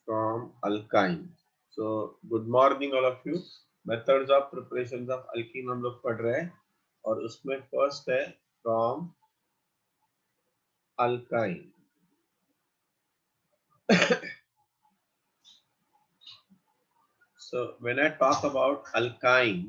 from alkyne. So good morning all of you. Methods of preparations of alkene हम लोग पढ़ रहे हैं और उसमें फर्स्ट है from alkyne. So when I talk about alkyne,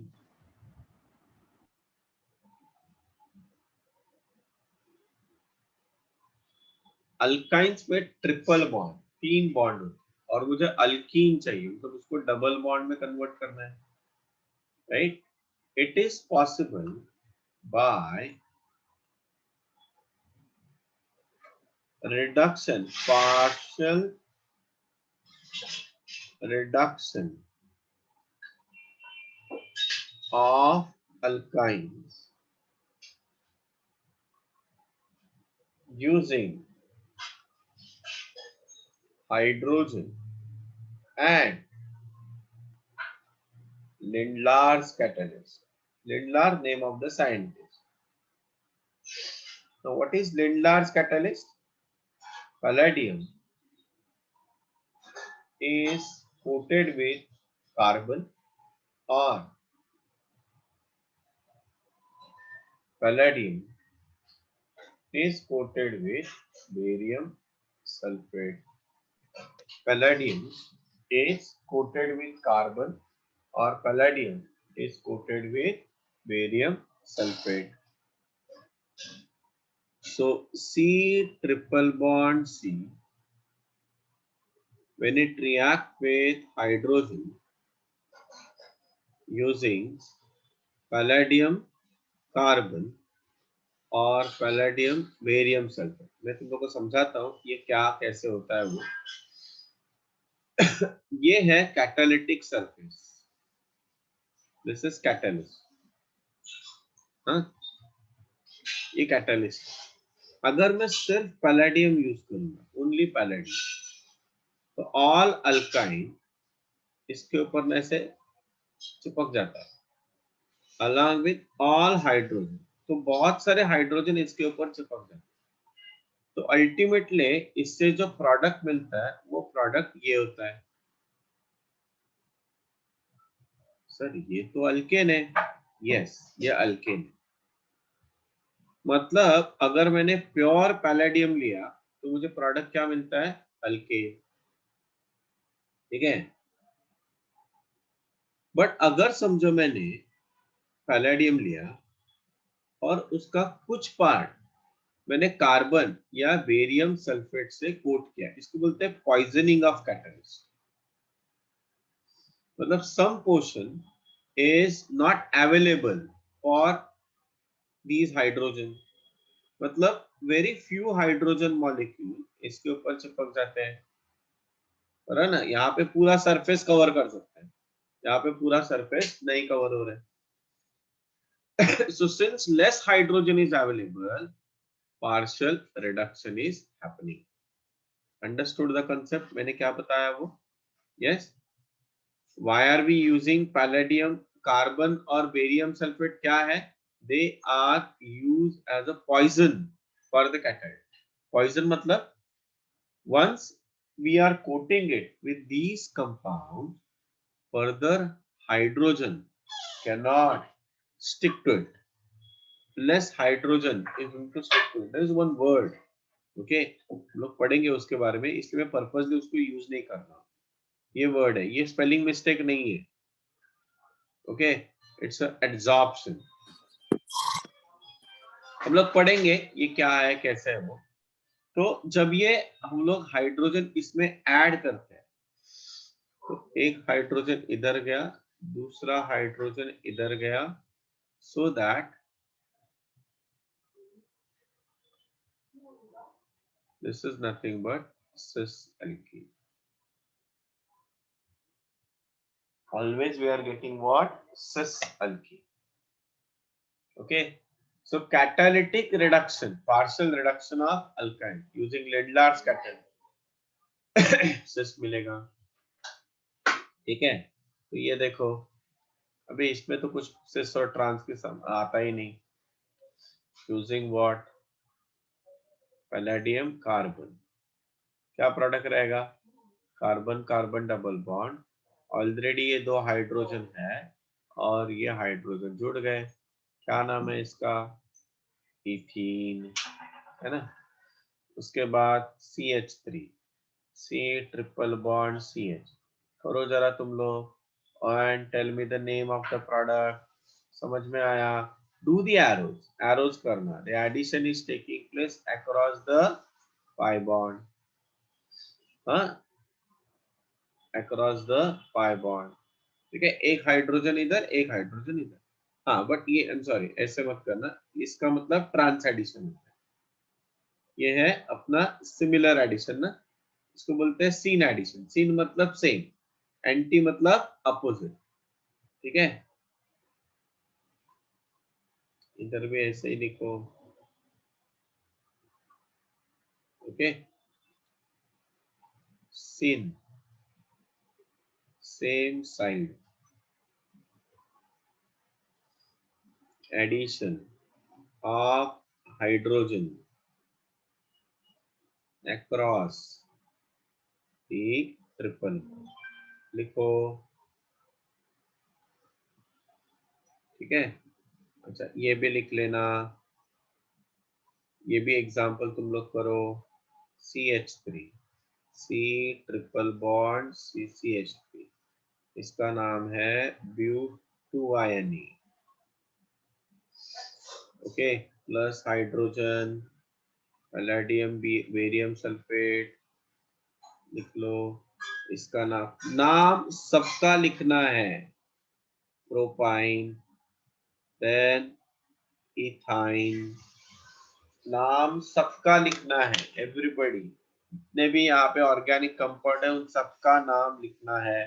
alkynes में ट्रिपल बॉन्ड 3 बॉन्ड होते और मुझे अल्कीन चाहिए तो उसको डबल बॉन्ड में कन्वर्ट करना है, right? It is possible by reduction, partial reduction of alkynes using hydrogen and Lindlar's catalyst. Lindlar, name of the scientist. Now, what is Lindlar's catalyst? Palladium is coated with carbon or palladium is coated with barium sulfate. Palladium is coated with carbon or palladium is coated with barium sulfate. So C triple bond C, when it reacts with hydrogen using palladium carbon और palladium barium sulphate, मैं तुम लोगों को समझाता हूँ ये क्या कैसे होता है वो। ये है catalytic surface, this is catalyst, हाँ ये कैटलिस्ट। अगर मैं सिर्फ पैलेडियम यूज करूंगा, ओनली पैलेडियम, तो ऑल अल्काइन इसके ऊपर में से चिपक जाता है अलॉन्ग विथ ऑल हाइड्रोजन, तो बहुत सारे हाइड्रोजन इसके ऊपर चिपक जाते हैं। तो अल्टीमेटली इससे जो प्रोडक्ट मिलता है वो प्रोडक्ट ये होता है। सर ये तो अल्केन है, यस ये अल्केन है। मतलब अगर मैंने प्योर पैलेडियम लिया तो मुझे प्रोडक्ट क्या मिलता है? अल्केन, ठीक है। बट अगर समझो मैंने पैलेडियम लिया और उसका कुछ पार्ट मैंने कार्बन या बेरियम सल्फेट से कोट किया, इसको बोलते हैं पॉइजनिंग ऑफ कैटलिस्ट। मतलब some portion is not available for these hydrogen, मतलब वेरी फ्यू हाइड्रोजन मॉलिक्यूल इसके ऊपर चिपक जाते हैं, और है ना, यहाँ पे पूरा सरफेस कवर कर सकते हैं, यहाँ पे पूरा सरफेस नहीं कवर हो रहा है। So since less hydrogen is available, partial reduction is happening. Understood the concept? मैंने क्या बताया वो? Yes. Why are we using palladium, carbon और barium sulfate? क्या है? They are used as a poison for the catalyst. Poison मतलब once we are coating it with these compounds, further hydrogen cannot stick to it. Less hydrogen is going to stick to it. There is one word, okay? लोग पढ़ेंगे उसके बारे में, इसलिए मैं purposely उसको use नहीं कर रहा। ये वर्ड है, ये स्पेलिंग मिस्टेक नहीं है, ओके? It's adsorption. हम लोग पढ़ेंगे ये क्या है, कैसे है वो। तो जब ये हम लोग हाइड्रोजन इसमें ऐड करते हैं, तो एक हाइड्रोजन इधर गया, दूसरा हाइड्रोजन इधर गया, so that this is nothing but cis alkene. Always we are getting what? Cis alkene. Okay. So catalytic reduction, partial reduction of alkyne using Lindlar's catalyst, cis मिलेगा, ठीक है। तो ये देखो, अभी इसमें तो कुछ सिस और ट्रांस के आता ही नहीं। Using what? पैलेडियम कार्बन, क्या प्रोडक्ट रहेगा? Carbon carbon double bond, already ये दो हाइड्रोजन है और ये हाइड्रोजन जुड़ गए, क्या नाम है इसका, इथीन, है ना। उसके बाद CH3, C triple bond CH, करो जरा तुम लोग and tell me the name of the product. समझ में आया? डू द एरोज, एरोज करना, the addition is taking place across the pi bond, हाँ, अक्रॉस द पाई बॉन्ड, ठीक है। एक हाइड्रोजन इधर, एक हाइड्रोजन इधर, हाँ, बट ये आई एम सॉरी ऐसे मत करना, इसका मतलब ट्रांस एडिशन होता है, ये है अपना सिमिलर एडिशन ना, इसको बोलते हैं सीन एडिशन। सीन मतलब सेम, एंटी मतलब अपोजिट, ठीक है। इधर भी ऐसे ही लिखो, okay. Syn, same side, addition of hydrogen across the triple, लिखो, ठीक है। अच्छा, ये भी लिख लेना, ये भी एग्जांपल तुम लोग करो, CH3, C triple bond CCH3, इसका नाम है ब्यूटुआयनी, okay, plus hydrogen, palladium barium sulphate, लिख लो, इसका नाम, नाम सबका लिखना है, प्रोपाइन, देन इथाइन, नाम सबका लिखना है, एवरीबॉडी, जितने भी यहाँ पे ऑर्गेनिक कंपाउंड है उन सबका नाम लिखना है।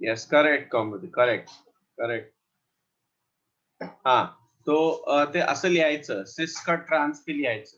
Yes, correct comedy, correct, correct, हा। तो ते असं लिहायचं, सिस का ट्रान्स ते लिहायचं.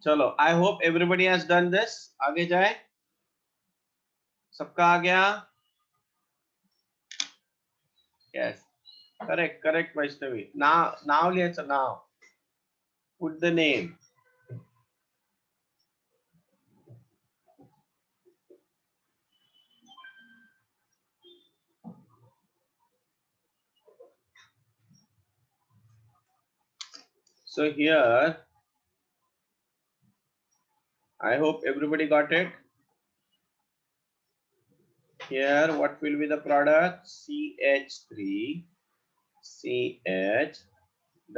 चलो, I hope everybody has done this. आगे जाए, सबका आ गया? Yes, correct correct Vaishnavi. नाव लिहायचं, नाव. Put the name. So here, I hope everybody got it. Here, what will be the product? CH3, CH,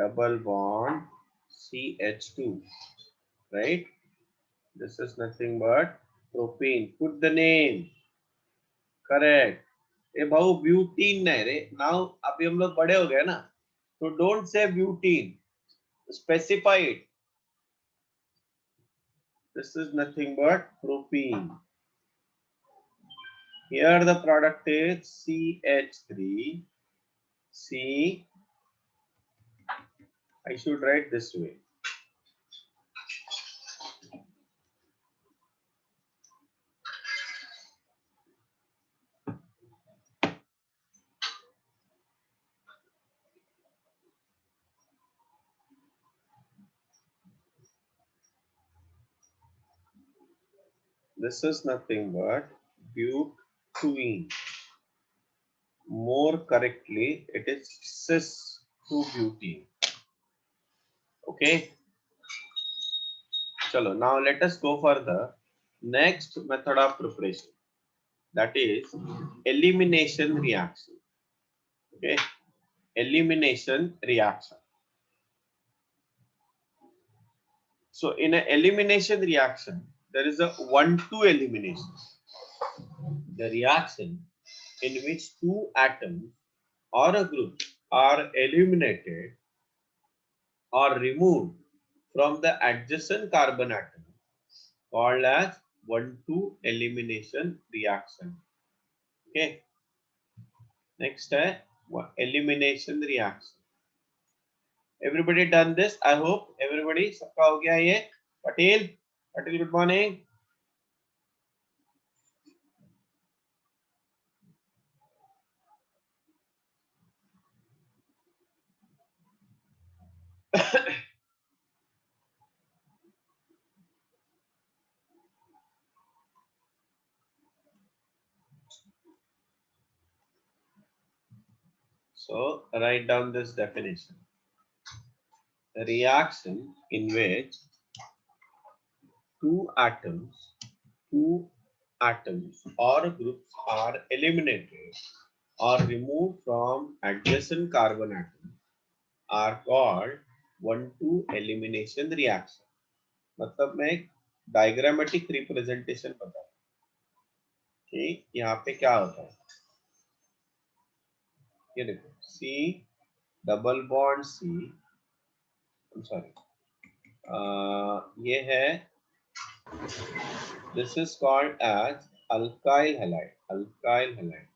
double bond, CH2, right? This is nothing but propene. Put the name. Correct. ए भाऊ butene नहीं रे. Now अभी हम लोग बड़े हो गए ना, तो don't say butene, specify it. This is nothing but propene. Here the product is CH3, C. I should write this way. This is nothing but butene. More correctly, it is cis-2-butene. Okay. Chalo, now let us go for the next method of preparation. That is elimination reaction. Okay. Elimination reaction. So in an elimination reaction, there is a 1-2 elimination. The reaction in which two atoms or a group are eliminated or removed from the adjacent carbon atom called as 1-2 elimination reaction. Okay. Next, elimination reaction. Everybody done this? I hope everybody. सबका हो गया ये? Patel, good morning. So write down this definition. A reaction in which two atoms or groups are eliminated or removed from adjacent carbon atoms are called 1-2 elimination reaction. मतलब मैं एक diagrammatic representation बता कि यहाँ पे क्या होता है. ये देखो, C double bond C, sorry, ये है, this is called as alkyl halide. Alkyl halide.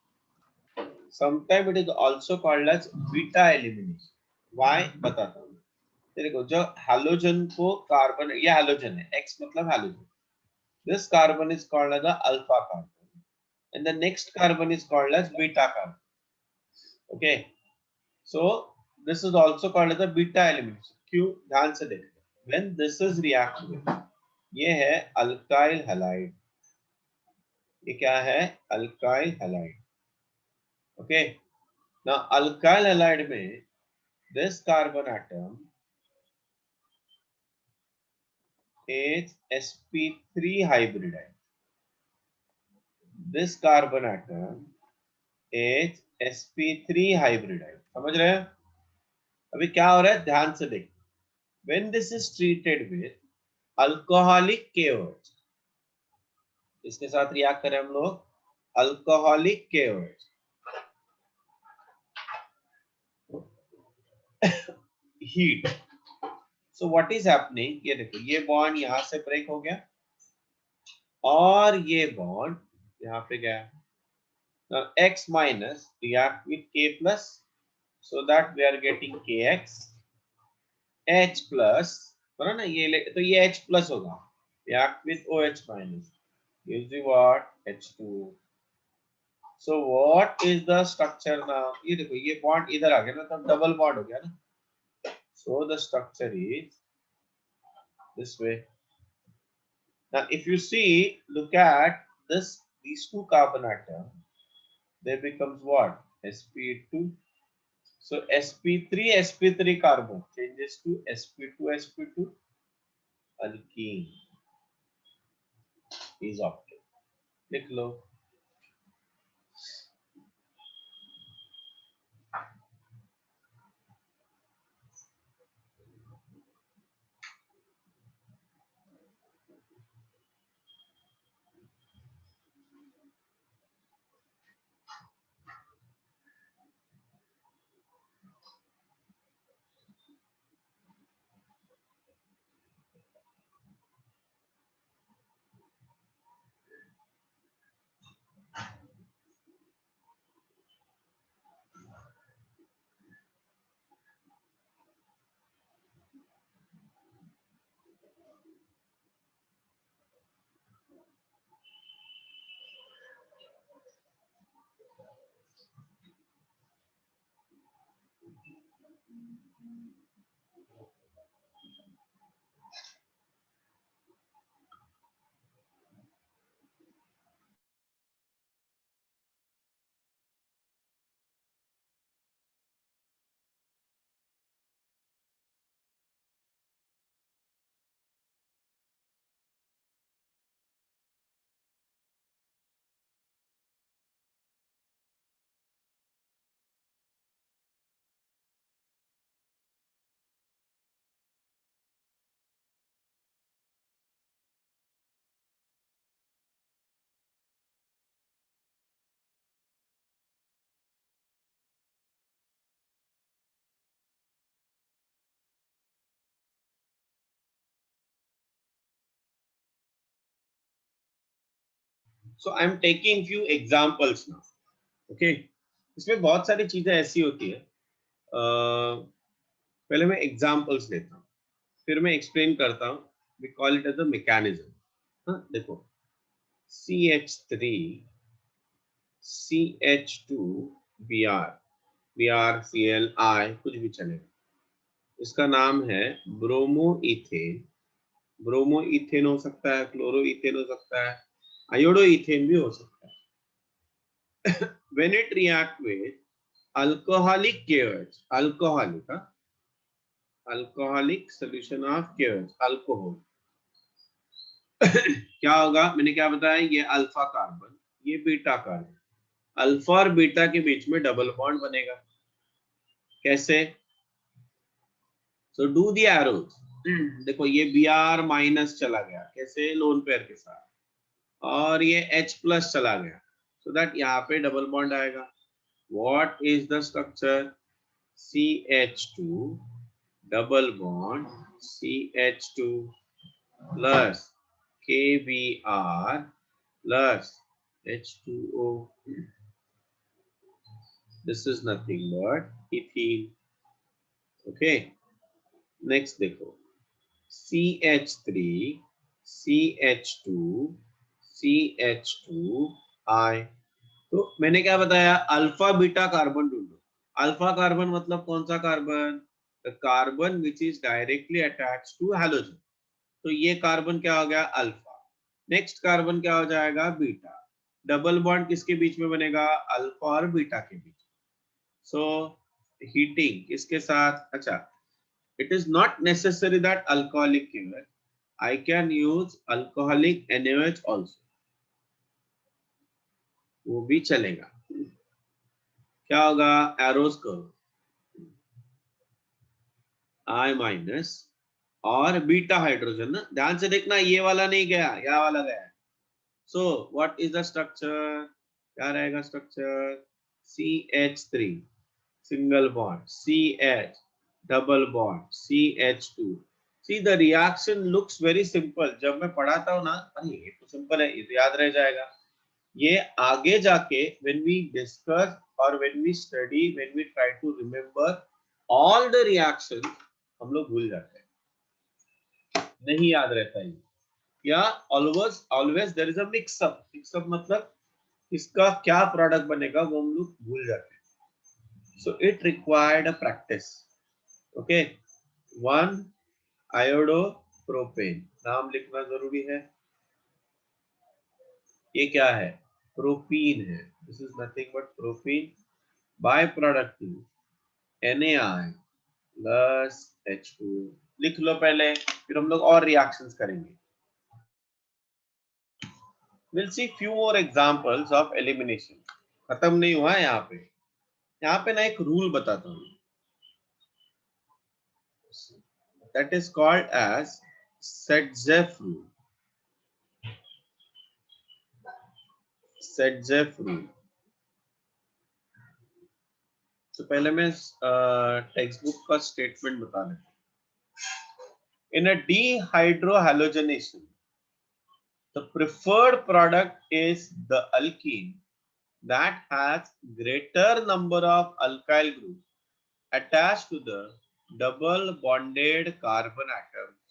Sometimes it is also called as beta elimination. Why? बताता हूँ. देखो, जो हैलोजन को कार्बन, ये हैलोजन है, X मतलब halogen. This carbon is called as the alpha carbon, and the next carbon is called as beta carbon. Okay, so this is also called as the beta elimination. क्यों? ध्यान से देखो. When this is reacted, ये है alkyl halide. ये क्या है? Alkyl halide. Okay. Now alkyl halide में this carbon atom is sp3 hybridized. This carbon atom is sp3 hybridized. समझ रहे हैं? अभी क्या हो रहा है, ध्यान से देखो. When this is treated with alcoholic KOH, इसके साथ रिएक्ट करें हम लोग, alcoholic KOH, heat. So what is happening, ये देखो, ये बॉन्ड यहां से ब्रेक हो गया और ये बॉन्ड यहाँ पे गया. Now X minus react with K plus, so that we are getting KX. H plus है ना, तो ये H प्लस होगा, react with OH minus gives you what, H2. So what is the structure now? ये देखो ये bond इधर आ गया ना, तब डबल बॉन्ड हो गया ना. So the structure is this way. Now if you see, look at this, these two carbon atoms, they becomes what, sp2. So sp3 carbon changes to sp2 alkene is obtained. लिख लो. So I am taking few examples now. Okay, इसमें बहुत सारी चीजें ऐसी होती है, पहले मैं एग्जांपल्स लेता हूँ, फिर मैं एक्सप्लेन करता हूँ. We call it as a mechanism. हाँ देखो, CH3 CH2 Br, Br Cl I कुछ भी चलेगा. इसका नाम है ब्रोमो इथेन. ब्रोमो इथेन हो सकता है, क्लोरो इथेन हो सकता है, आयोडो इथेन भी हो सकता है. When it react with alcoholic KOH, alcoholic solution of KOH, alcohol, क्या होगा, मैंने क्या बताया, ये अल्फा कार्बन, ये बीटा कार्बन, अल्फा और बीटा के बीच में डबल बॉन्ड बनेगा. कैसे? So do the arrows. देखो ये Br माइनस चला गया, कैसे, लोन पेयर के साथ, और ये H प्लस चला गया, सो दैट यहाँ पे डबल बॉन्ड आएगा. What is the structure? CH2 double bond CH2 plus KBr plus H2O. This is nothing but ethene. Okay, next देखो, CH3 CH2 CH2I. तो मैंने क्या बताया, अल्फा बीटा कार्बन ढूंढो. अल्फा कार्बन मतलब कौन सा carbon? The carbon which is directly attached to halogen. तो ये कार्बन क्या हो गया, अल्फा. नेक्स्ट कार्बन क्या हो जाएगा, बीटा. डबल बॉन्ड किसके बीच में बनेगा, अल्फा और बीटा के बीच. सो हीटिंग किसके साथ, अच्छा, it is not necessary that alcoholic केवल, I can use alcoholic NaOH also, वो भी चलेगा. क्या होगा, एरोस करो, I माइनस और बीटा हाइड्रोजन ना, ध्यान से देखना, ये वाला नहीं गया, यह वाला गया. So what is the structure, क्या रहेगा structure, CH3 single bond, CH double bond, CH2. See the reaction looks very simple. जब मैं पढ़ाता हूँ ना, अरे ये तो सिंपल है, ये तो याद रह जाएगा. ये आगे जाके when we discuss or when we study, when we try to remember all the reactions, हम लोग भूल जाते हैं. नहीं याद रहता है, या always always there is a mixup. Mixup मतलब इसका क्या प्रोडक्ट बनेगा वो हम लोग भूल जाते हैं। So it required a practice. Okay, one iodopropane, नाम लिखना जरूरी है। ये क्या है? प्रोपीन है। This is nothing but propene. Byproduct NaI plus H2। लिख लो पहले, फिर हम लोग और रिएक्शंस करेंगे। Will see few more examples of elimination. खत्म नहीं हुआ है यहाँ पे। यहाँ पे ना एक रूल बताता हूँ, that is called as Saytzeff rule. Saytzeff rule. तो पहले मैं टेक्स्ट बुक का स्टेटमेंट बता देता हूँ। इन अ dehydrohalogenation, the preferred product is the alkene that has greater number of alkyl groups attached to the double bonded carbon atoms.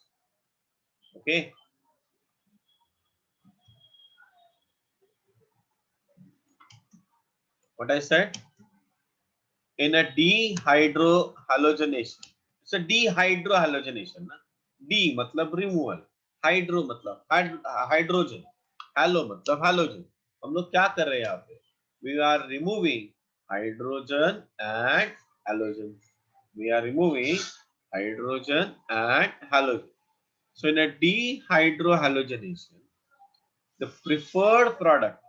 Okay, what I said? In a dehydrohalogenation, it's a dehydrohalogenation ना। D मतलब removal, hydro मतलब hydrogen, halo मतलब halogen. हम लोग क्या कर रहे हैं यहाँ पे? We are removing hydrogen and halogen. We are removing hydrogen and halogen. So in a dehydrohalogenation, the preferred product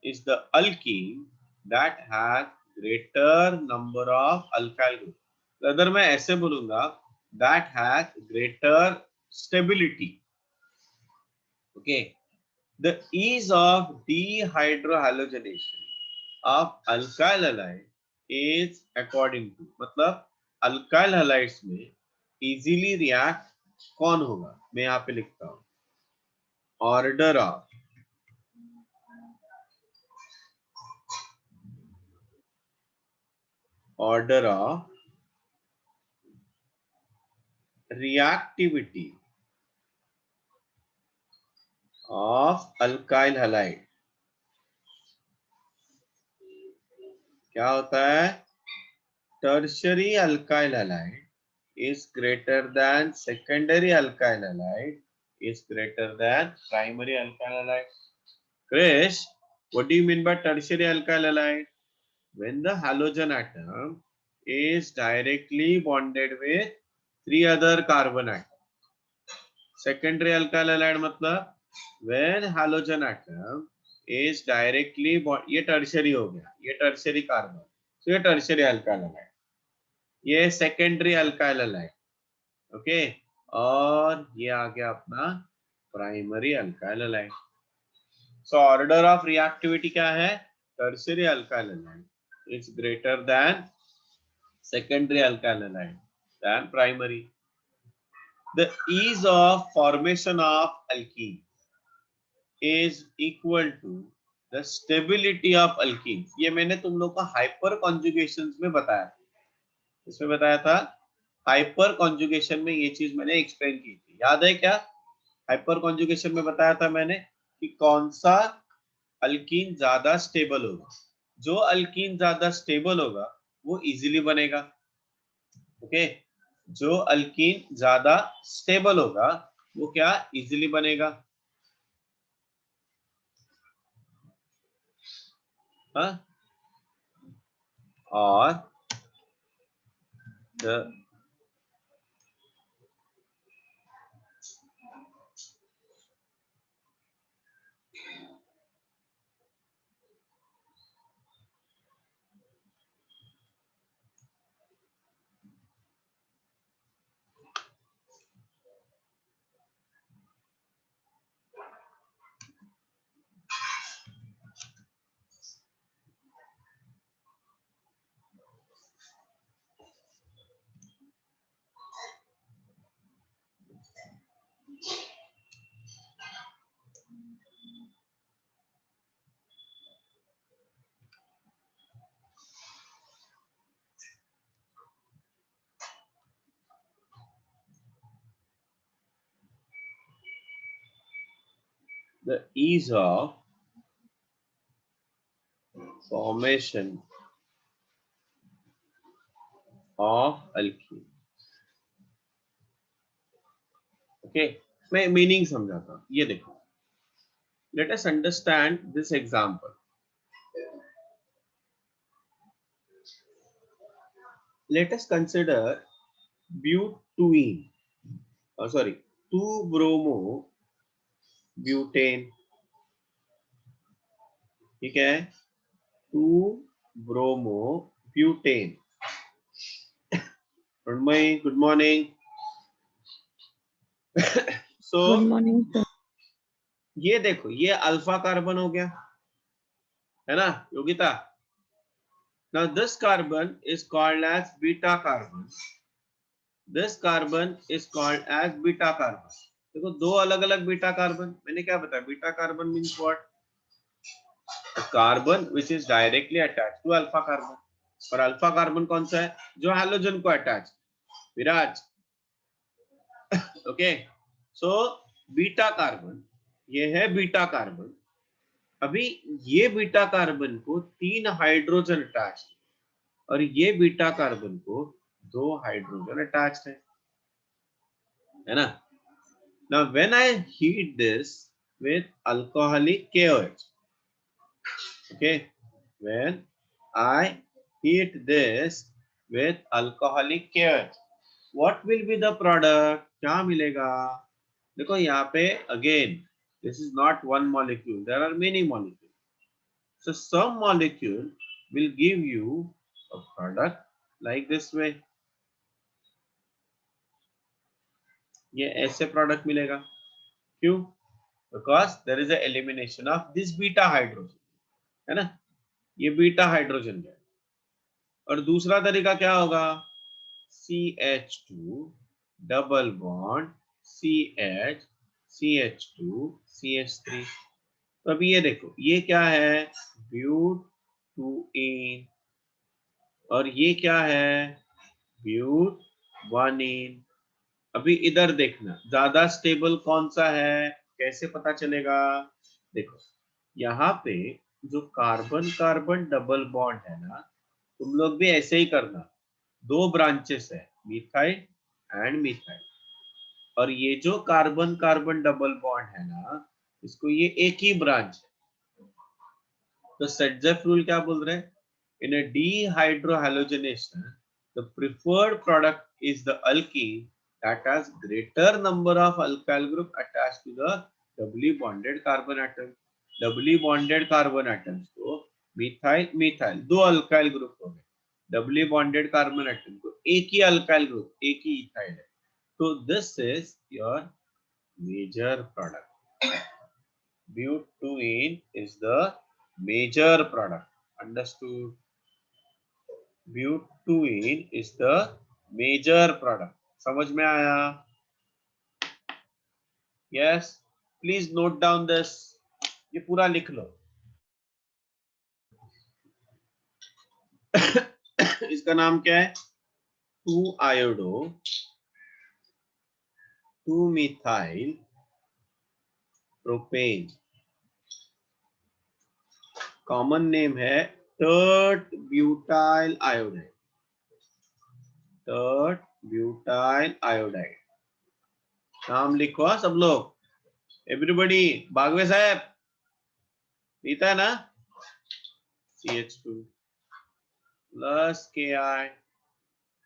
is the alkene that has greater number of alkyl groups. अगर मैं ऐसे बोलूंगा, that has greater stability. Okay, the ease of dehydrohalogenation of alkyl halide is according to, मतलब alkyl halides में easily react कौन होगा? मैं यहाँ पे लिखता हूँ, order of reactivity of alkyl halide। क्या होता है? tertiary alkyl halide is greater than secondary alkyl halide is greater than primary alkyl halide. Krish, what do you mean by tertiary alkyl halide? When the halogen atom is directly bonded with three other carbon atoms. Secondary alkyl halide मतलब when halogen atom is directly ये tertiary हो गया, ये tertiary carbon, so ये tertiary alkyl halide, ये secondary alkyl halide। Okay, और ये आ गया अपना primary alkyl halide. So order of reactivity क्या है? Tertiary alkyl halide is greater than secondary alkyl halide than primary. The ease of formation of alkene is equal to the stability of alkene। ये मैंने तुम लोग को hyper conjugation में बताया था। इसमें बताया था हाइपर कॉन्जुगेशन में, ये चीज मैंने एक्सप्लेन की थी, याद है क्या? हाइपर कॉन्जुगेशन में बताया था मैंने कि कौन सा अल्कीन ज्यादा स्टेबल होगा। जो अल्कीन ज्यादा स्टेबल होगा वो इजीली बनेगा। ओके, जो अल्कीन ज्यादा स्टेबल होगा वो क्या इजीली बनेगा? हाँ, और the the ease of formation of alkene. Okay, मैं मीनिंग समझाता हूँ. ये देखो, let us understand this example. Let us consider butene, sorry, 2-bromo butane. ठीक है, 2-bromo butane. Good morning. So good morning sir. ये देखो, ये अल्फा कार्बन हो गया, है ना Yogita? Now this carbon is called as beta carbon. This carbon is called as beta carbon. देखो, दो अलग अलग बीटा कार्बन. मैंने क्या बताया? Beta carbon means what? Carbon which is directly attach to alpha carbon. और अल्फा कार्बन कौन सा है? जो हैलोजन को attach. Viraj, okay. So beta carbon, ये है बीटा कार्बन. अभी ये बीटा कार्बन को 3 हाइड्रोजन अटैच, और ये बीटा कार्बन को 2 हाइड्रोजन अटैच्ड है ना? Now when I heat this with alcoholic KOH, okay, when I heat this with alcoholic KOH, what will be the product? क्या मिलेगा? देखो यहाँ पे again, this is not one molecule, there are many molecules. So some molecule will give you a product like this way. ये ऐसे product मिलेगा. क्यों? Because there is a elimination of this beta hydrogen, है ना? ये beta hydrogen है. और दूसरा तरीका क्या होगा? CH2 double bond CH, CH2 CH3. तो अभी ये देखो, ये क्या है? ब्यूट-2-ene. और ये क्या है? ब्यूट-1-ene. अभी इधर देखना, ज्यादा स्टेबल कौन सा है, कैसे पता चलेगा? देखो, यहाँ पे जो कार्बन कार्बन डबल बॉन्ड है ना, तुम लोग भी ऐसे ही करना. 2 ब्रांचेस है, मिथाइल एंड मिथाइल. और ये जो कार्बन कार्बन डबल बॉन्ड है ना, इसको ये एक ही ब्रांच है. तो सेटजेफ रूल क्या बोल रहे हैं? इन अ dehydrohalogenation, the preferred product is the alkene that has greater number of alkyl group attached to the doubly bonded carbon atom. doubly bonded carbon atoms को मिथाइल मिथाइल 2 अल्काइल ग्रुप हो गए. doubly bonded carbon atom को एक ही alkyl group, एक ही ethyl है. तो this is your major product. Butene is the major product. Understood? Butene is the major product. समझ में आया? Yes. Please note down this. ये पूरा लिख लो. इसका नाम क्या है? 2-iodo 2-methyl propane. Common name है tert butyl iodide. tert butyl iodide. नाम लिखो सब लोग. एवरीबॉडी, बागवे साहब पीता है ना? CH2 plus Ki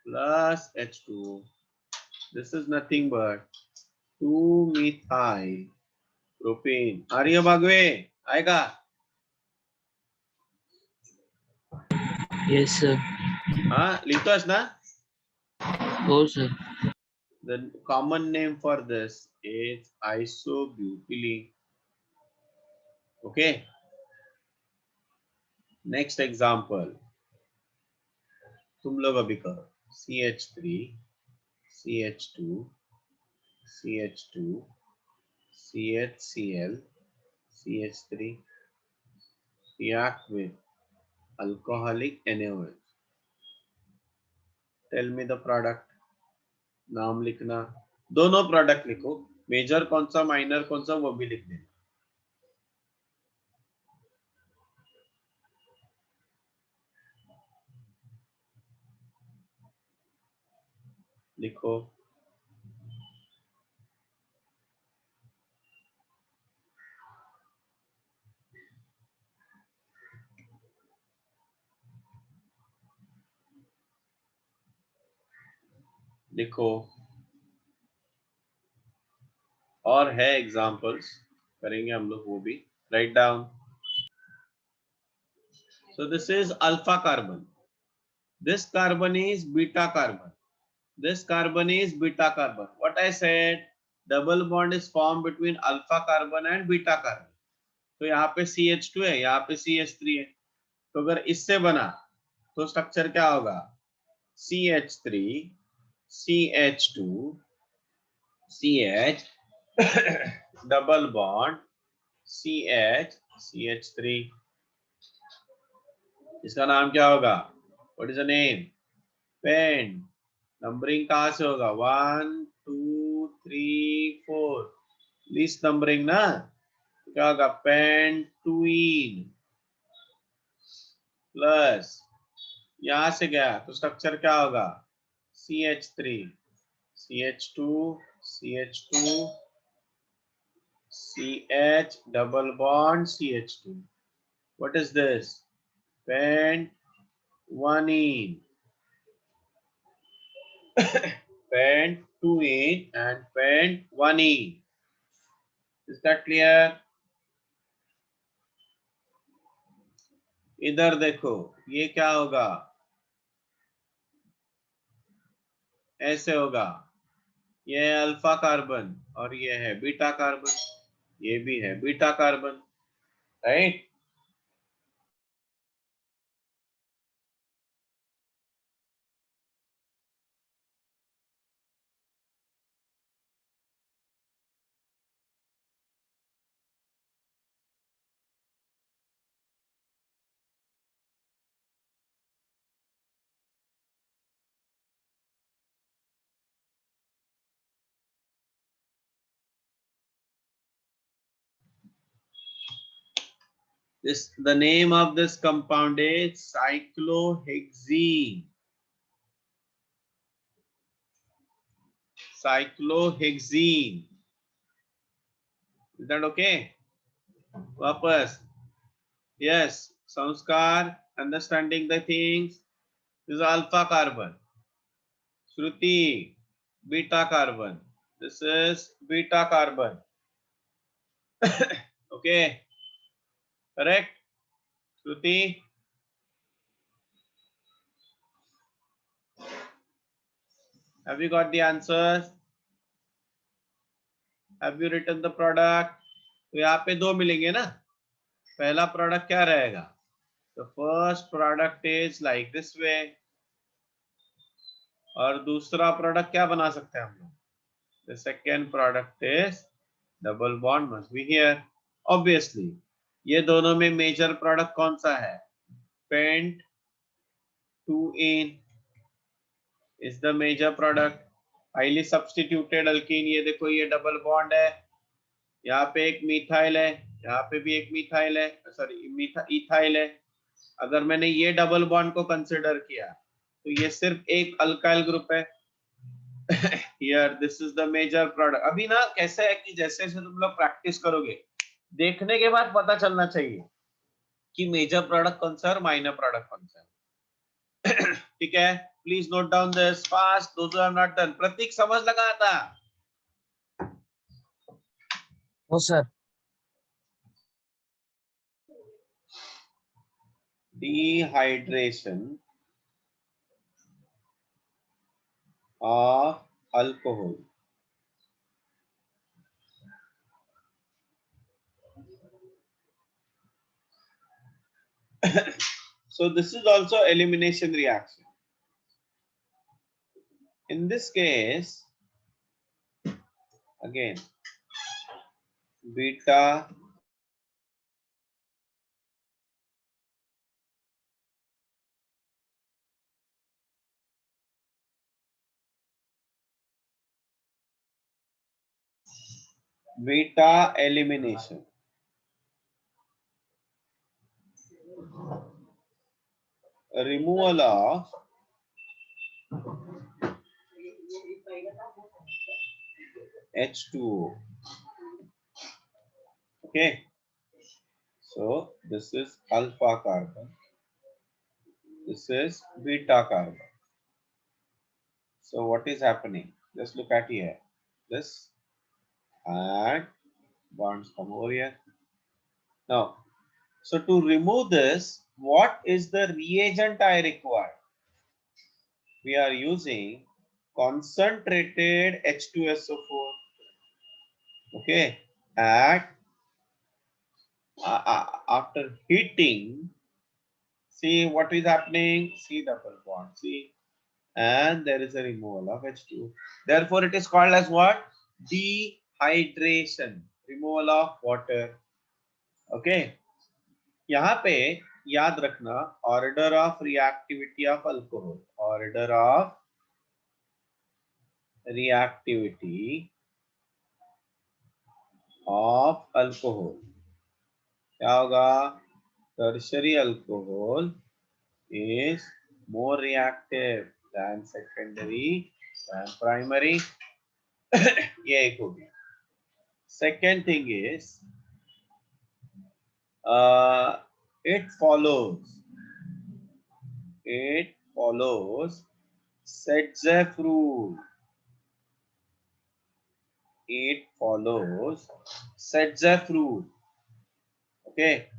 plus H2O. This is nothing but 2-methyl propane. आ रही है बागवे? आएगा? Yes sir. हाँ, लिखतोस ना? हो sir. The common name for this is isobutylene. Okay. Next example. तुम लोग अभी करो. CH3 CH2 CH2 CHCl CH3 react with alcoholic NaOH. Tell me the product. नाम लिखना, दोनों प्रोडक्ट लिखो. मेजर कौन सा, माइनर कौन सा, वो भी लिख देना. लिखो। लिखो। और है एग्जांपल्स, करेंगे हम लोग वो भी। Write down. So this is alpha carbon. This carbon is beta carbon. This carbon is beta carbon. What I said, double bond is formed between alpha carbon and beta carbon. तो यहाँ पे CH2 है, यहाँ पे CH3 है। तो अगर इससे बना तो स्ट्रक्चर क्या होगा? CH3 CH2 CH double bond CH CH3। इसका नाम क्या होगा? What is the name? Pent. Numbering कहां से होगा? 1 2 3 4, लिस्ट नंबरिंग ना। तो क्या होगा? पेंटुइन प्लस यहां से गया तो स्ट्रक्चर क्या होगा? CH3 CH2 CH2 CH double bond CH2। What is this? पेंट1इन पेंट2इन एंड पेंट1इन। Is that clear? इधर देखो, ये क्या होगा? ऐसे होगा। ये है अल्फा कार्बन और ये है बीटा कार्बन, ये भी है beta carbon. Right? The name of this compound is cyclohexene. Cyclohexene. Is that okay? वापस। Yes, Sanskar, understanding the things. This is alpha carbon. Shruti, beta carbon. This is beta carbon. Okay, correct? Shruti? Have you got the answers? Have you written the product? तो यहाँ पे दो मिलेंगे ना। पहला product क्या रहेगा? The first product is like this way. और दूसरा प्रोडक्ट क्या बना सकते हैं हम लोग? The second product is double bond must be here. Obviously, ये दोनों में मेजर प्रोडक्ट कौन सा है? Pent2ane is the major product. Highly substituted alkene, ये देखो ये डबल बॉन्ड है, यहाँ पे एक मिथाइल है, यहाँ पे भी एक मिथाइल है, सॉरी इथाइल है। अगर मैंने ये डबल बॉन्ड को कंसिडर किया तो ये सिर्फ एक अल्काइल ग्रुप है। Here this is the major product. अभी ना कैसे है कि जैसे जैसे तुम लोग प्रैक्टिस करोगे, देखने के बाद पता चलना चाहिए कि मेजर प्रोडक्ट कौन सा है और माइनर प्रोडक्ट कौन सा है। ठीक है? Please note down this fast, those are not done. Prateek समझ लगा था? हो sir. Dehydration of alcohol. So this is also elimination reaction. In this case, again, beta elimination. Removal of H2O. Okay, so this is alpha carbon, this is beta carbon. So what is happening? Just look at here. This and bonds come over here. Now, so to remove this, what is the reagent I require? We are using concentrated H2SO4. Okay, at after heating, see what is happening. See double bond. See, and there is a removal of H2. Therefore, it is called as what? Dehydration. Removal of water. Okay. यहाँ पे याद रखना order of reactivity of alcohol, order of reactivity of alcohol क्या होगा? Tertiary alcohol is more reactive than secondary than primary. ये एक हो गया. Second thing is it follows Setzeff rule. It follows Setzeff rule. Okay.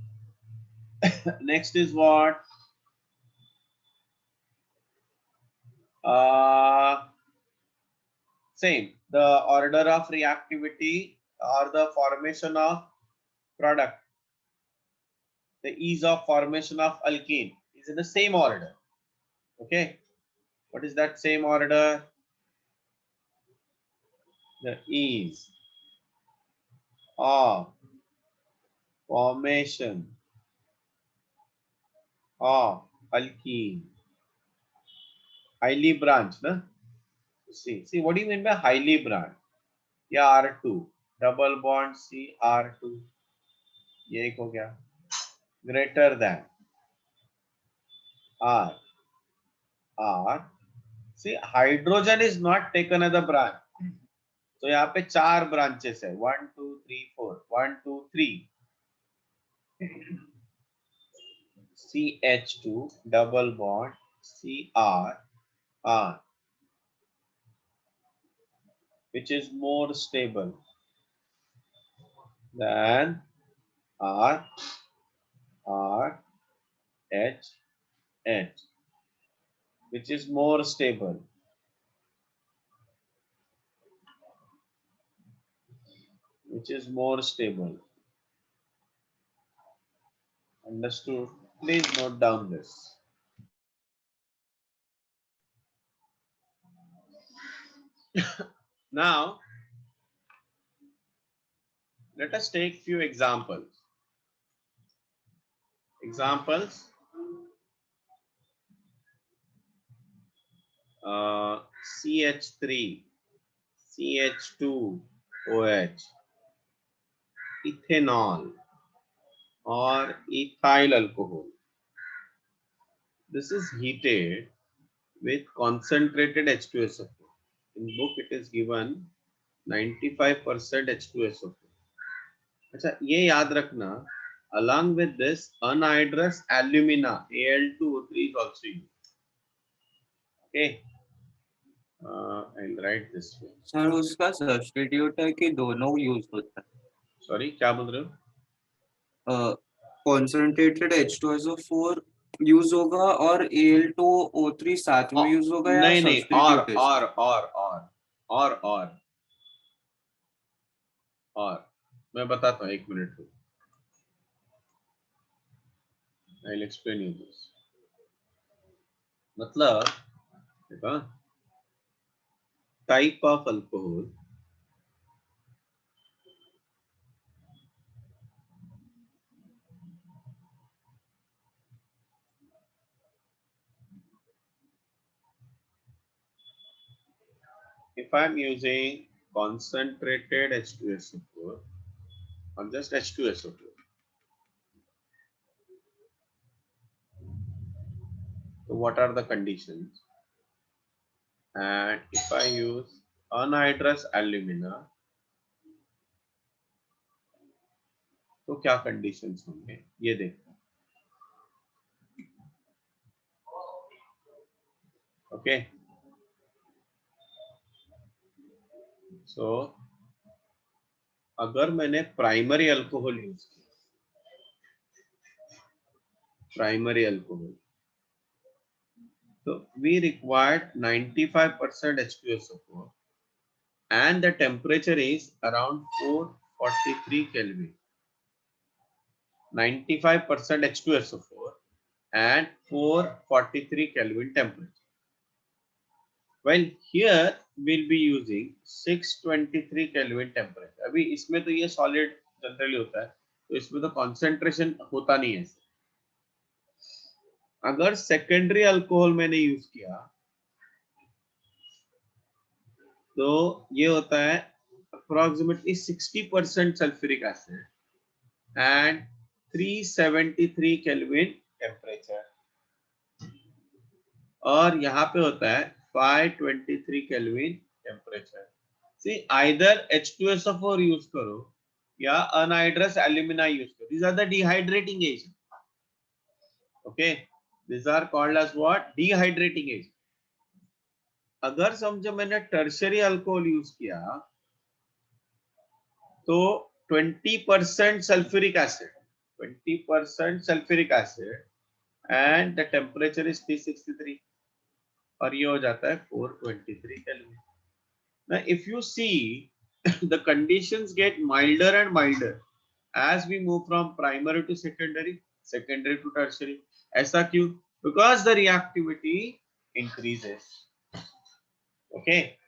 Next is what? Same. The order of reactivity or the formation of product, the ease of formation of alkene is in the same order. Okay. What is that same order? The ease of formation of alkene. Highly branched, na? See, what do you mean by highly branched? Yeah, R2, double bond C R2. ये एक हो गया. Greater than R. See, hydrogen is not taken as a branch. तो यहाँ पे 4 branches है. 1, 2, 3, 4. 1, 2, 3. CH2 double bond CR, which is more stable than R, H, which is more stable. Understood? Please note down this. Now, let us take few examples. CH3, CH2OH, ethanol or ethyl alcohol. This is heated with concentrated H2SO4. In book it is given 95% H2SO4. अच्छा ये याद रखना, along with this anhydrous alumina Al2O3 is also used. Okay, I'll write this way. Sir उसका substitute है कि दोनों use होता है? Sorry, क्या बोल रहे हो? कॉन्सेंट्रेटेड H2SO4 यूज होगा और Al2O3 साथ में यूज होगा या नहीं सब्स्टिट्यूट है? और मैं बताता हूँ, 1 मिनट रुको. I'll explain you this. मतलब देखो, type of alcohol, if I'm using concentrated H2SO4 or just H2SO4, so what are the conditions? And if I use anhydrous alumina, तो क्या कंडीशंस होंगे ये देखो। ओके, सो अगर मैंने प्राइमरी अल्कोहल यूज किया, primary alcohol, so we required 95% H2SO4 and the temperature is around 443 Kelvin. 95% H2SO4 and 443 Kelvin temperature. Well, here we'll be using 623 Kelvin temperature. अभी इसमें तो ये solid जनरली होता है, तो इसमें तो concentration होता नहीं है। अगर सेकेंडरी अल्कोहल मैंने यूज किया तो ये होता है approximately 60% sulphuric acid and 373 kelvin temperature, और यहाँ पे होता है 523 केल्विन टेम्परेचर। सी आइदर H2SO4 यूज करो या अनहाइड्रस एल्यूमिना यूज करो, these are the dehydrating agent. Okay, these are called as what? Dehydrating agent. अगर समझो मैंने टर्शरी अल्कोहल यूज किया तो 20% sulphuric acid, 20% sulphuric acid and the temperature is 363 और ये हो जाता है 423 kelvin. Now if you see the conditions get milder and milder as we move from primary to secondary, secondary to tertiary. ऐसा क्यों? Because the reactivity increases. Okay,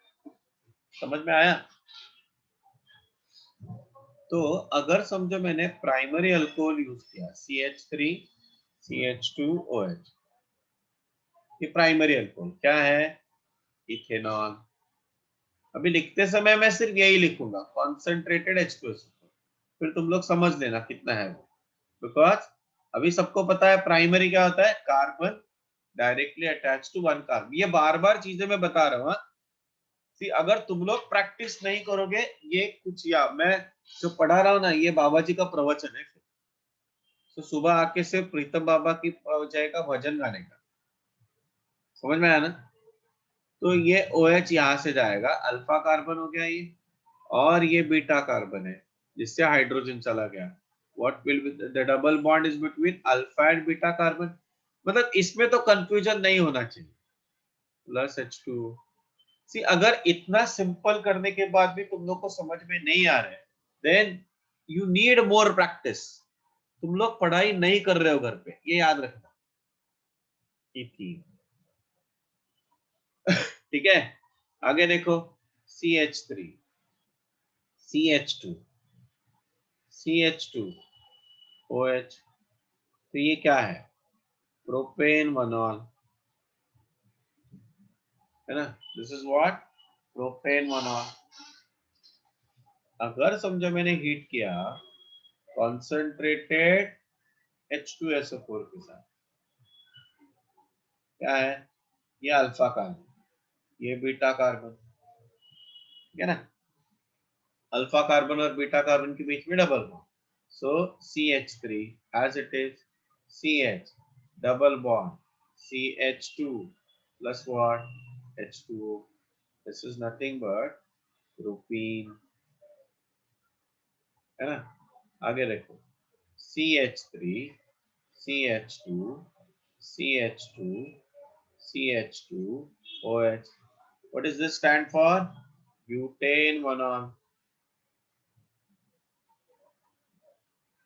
समझ में आया? तो अगर समझो मैंने प्राइमरी अल्कोहल यूज किया CH3 CH2OH, ये प्राइमरी अल्कोहल क्या है? इथेनॉल। अभी लिखते समय मैं सिर्फ यही लिखूंगा कॉन्सेंट्रेटेड H2SO4, फिर तुम लोग समझ लेना कितना है वो, बिकॉज अभी सबको पता है प्राइमरी क्या होता है, carbon directly attach to one carbon. ये बार बार चीजें मैं बता रहा हूँ। सी अगर तुम लोग प्रैक्टिस नहीं करोगे, ये कुछ, या मैं जो पढ़ा रहा हूँ ना, ये बाबा जी का प्रवचन है, तो सुबह आके सिर्फ प्रीतम बाबा की जाएगा भजन गाने का, समझ में आया ना? तो ये OH यहाँ से जाएगा, अल्फा कार्बन हो गया ये, और ये बीटा कार्बन है जिससे हाइड्रोजन चला गया। What will be the double bond is between alpha and beta carbon. मतलब इसमें तो कंफ्यूजन नहीं होना चाहिए, प्लस H2। सी अगर इतना सिंपल करने के बाद भी तुम लोग को समझ में नहीं आ रहा है, then you need more practice. तुम लोग पढ़ाई नहीं कर रहे हो घर पे, ये याद रखना। ठीक है, आगे देखो CH3 CH2 CH2OH, तो ये क्या है? प्रोपेन वनॉल है ना, दिस इज व्हाट, प्रोपेन वनॉल। अगर समझो मैंने हीट किया कॉन्सेंट्रेटेड H2SO4 के साथ, क्या है? ये अल्फा कार्बन, ये बीटा कार्बन, ठीक है ना? अल्फा कार्बन और बीटा कार्बन के बीच में double bond, so CH3 as it is CH double bond CH2 plus what? H2O. This is nothing but propene, है ना? आगे देखो CH3 CH2 CH2 CH2OH. What does this stand for? Butane one-on.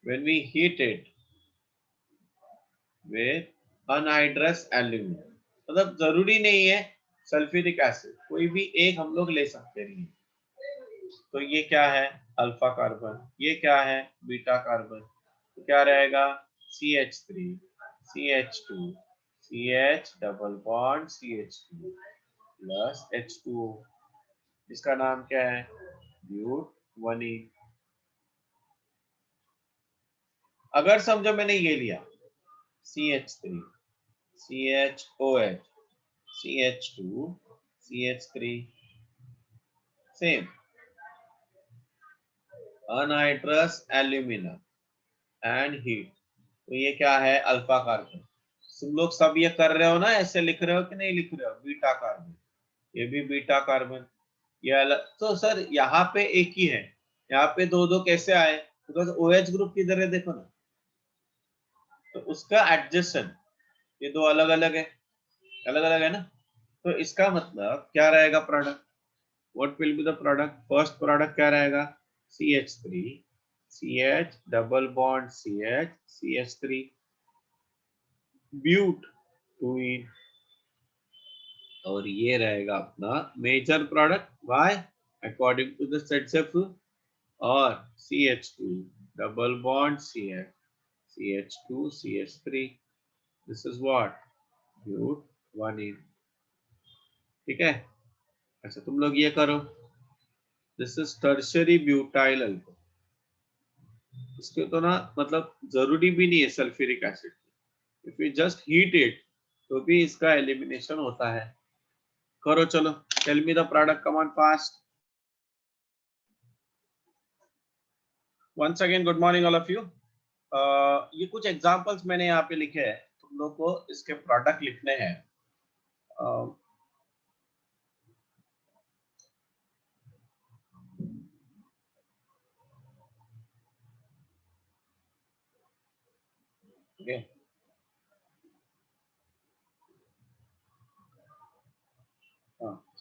When we heat it with anhydrous aluminum, मतलब जरूरी नहीं है sulphuric acid, कोई भी एक हम लोग ले सकते हैं। तो ये क्या है? Alpha carbon. ये क्या है? Beta carbon. तो क्या रहेगा? CH3 CH2 CH double bond CH2 plus H2O, इसका नाम क्या है? ब्यूट-1-ene। अगर समझो मैंने ये लिया CH3 CHOH CH2 CH3, same anhydrous alumina and heat, तो ये क्या है? Alpha carbon. तुम लोग सब ये कर रहे हो ना, ऐसे लिख रहे हो कि नहीं लिख रहे हो? बीटा कार्बन, ये भी बीटा कार्बन, ये अलग। तो सर यहाँ पे एक ही है, यहाँ पे दो दो कैसे आए? बिकॉज OH ग्रुप किधर है देखो ना, तो उसका एडजस्टन, ये दो अलग अलग है, अलग अलग है ना। तो इसका मतलब क्या रहेगा product? What will be the product? First product क्या रहेगा? CH3 CH double bond CH CH3 but 2ene, और ये रहेगा अपना major product. Why? According to the Saytzeff और CH2 double bond CH CH2 CH3, this is what? But 1ene। ठीक है? अच्छा तुम लोग ये करो, this is tertiary butyl alcohol. इसके तो ना मतलब जरूरी भी नहीं है sulphuric acid, if you just heat it तो भी इसका एलिमिनेशन होता है। करो चलो, tell me the product, come on fast. Once again good morning all of you. ये कुछ एग्जांपल्स मैंने यहाँ पे लिखे हैं, तुम लोग को इसके प्रोडक्ट लिखने हैं। Okay.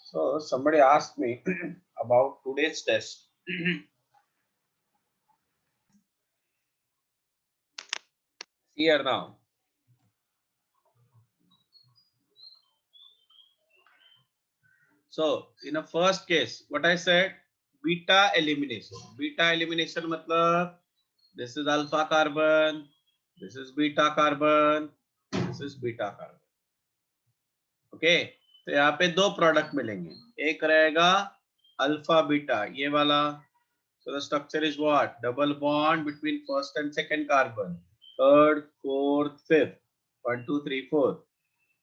So somebody asked me about today's test. Here now. So in the first case, what I said, beta elimination. Beta elimination matlab this is alpha carbon, this is beta carbon, this is beta carbon. Okay, तो यहाँ पे दो product मिलेंगे, एक रहेगा alpha beta, ये वाला। So the structure is what? Double bond between first and second carbon, third, fourth, fifth, 1 2 3 4.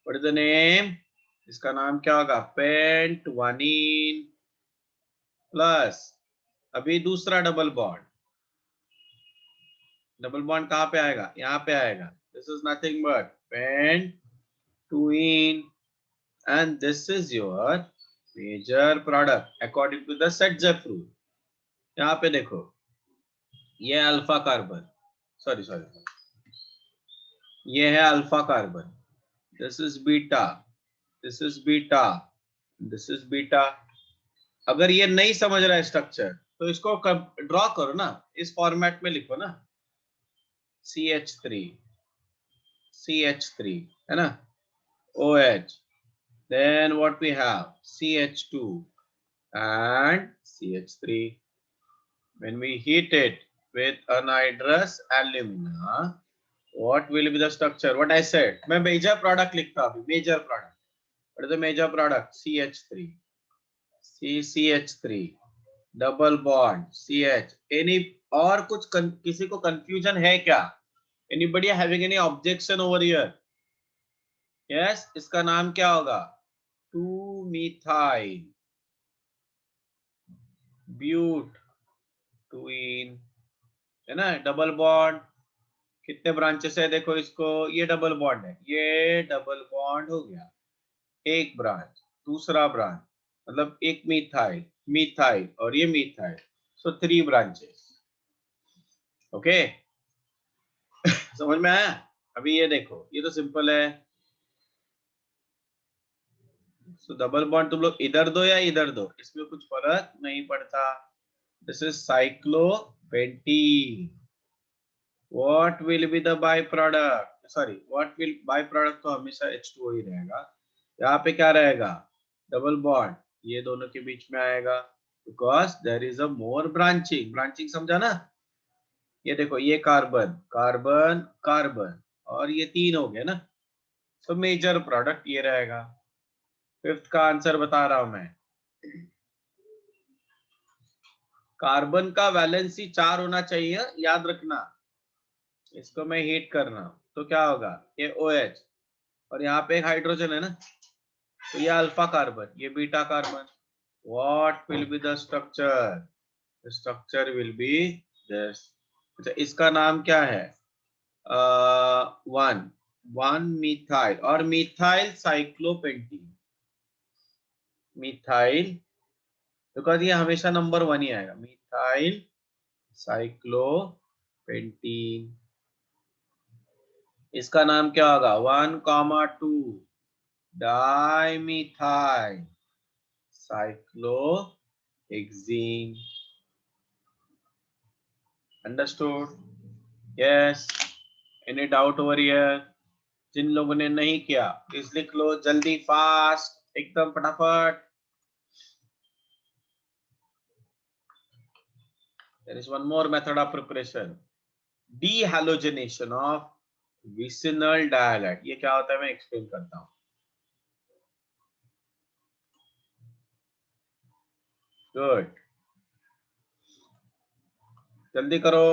What is the name? इसका नाम क्या होगा? पेंट 1ene प्लस अभी दूसरा डबल बॉन्ड। डबल बॉन्ड कहाँ पे आएगा? यहाँ पे आएगा। This is nothing but pent 2ene and this is your major product according to the Setzer rule. यहाँ पे देखो, ये अल्फा कार्बन, सॉरी सॉरी, ये है alpha carbon, this is beta, this is beta, this is beta. अगर ये नहीं समझ रहा है स्ट्रक्चर तो इसको ड्रॉ करो ना, इस फॉर्मेट में लिखो ना, CH3 CH3 है ना, OH, then what we have? CH2 and CH3. When we heat it with anhydrous alumina, what will be the structure? What I said, मैं major product लिखता हूँ, major product. What is the major product? CH3 CH3 double bond CH। Any और कुछ किसी को confusion है क्या? Anybody having any objection over here? Yes, इसका नाम क्या होगा? 2 methyl ब्यूट 2ene, है ना, डबल बॉन्ड। कितने ब्रांचेस है देखो इसको, ये डबल बॉन्ड है, ये डबल बॉन्ड हो गया, एक ब्रांच, दूसरा ब्रांच, मतलब एक मिथाइल, मिथाइल और ये मिथाइल, सो 3 ब्रांचेस। ओके, समझ में आया? अभी ये देखो, ये तो सिंपल है। सो डबल बॉन्ड तुम लोग इधर दो या इधर दो, इसमें कुछ फर्क नहीं पड़ता। This is साइक्लोपेंटीन। What will be the by product? Sorry, what will by product तो हमेशा H2O ही रहेगा। यहाँ पे क्या रहेगा? डबल बॉन्ड, ये दोनों के बीच में आएगा, because there is a more branching. Branching समझा ना? ये देखो, ये कार्बन कार्बन कार्बन और ये 3 हो गए ना, तो मेजर प्रोडक्ट ये रहेगा। फिफ्थ का आंसर बता रहा हूं मैं, कार्बन का वैलेंसी 4 होना चाहिए, याद रखना। इसको मैं हीट करना तो क्या होगा? ये OH और यहाँ पे एक हाइड्रोजन है ना, तो ये अल्फा कार्बन, ये beta carbon, what will be the structure? The structure will be this. अच्छा, इसका नाम क्या है? वन मिथाइल और मिथाइल साइक्लोपेंटीन। मिथाइल, बिकॉज ये हमेशा नंबर 1 ही आएगा। मिथाइल साइक्लोपेंटीन, इसका नाम क्या होगा? 1,2 dimethyl cyclohexene. Understood? Yes. Any doubt over here? जिन लोगों ने नहीं किया प्लीज लिख लो जल्दी, फास्ट, एकदम फटाफट। There is one more method of preparation, dehalogenation of vicinal dihalide। ये क्या होता है मैं एक्सप्लेन करता हूँ। गुड, जल्दी करो।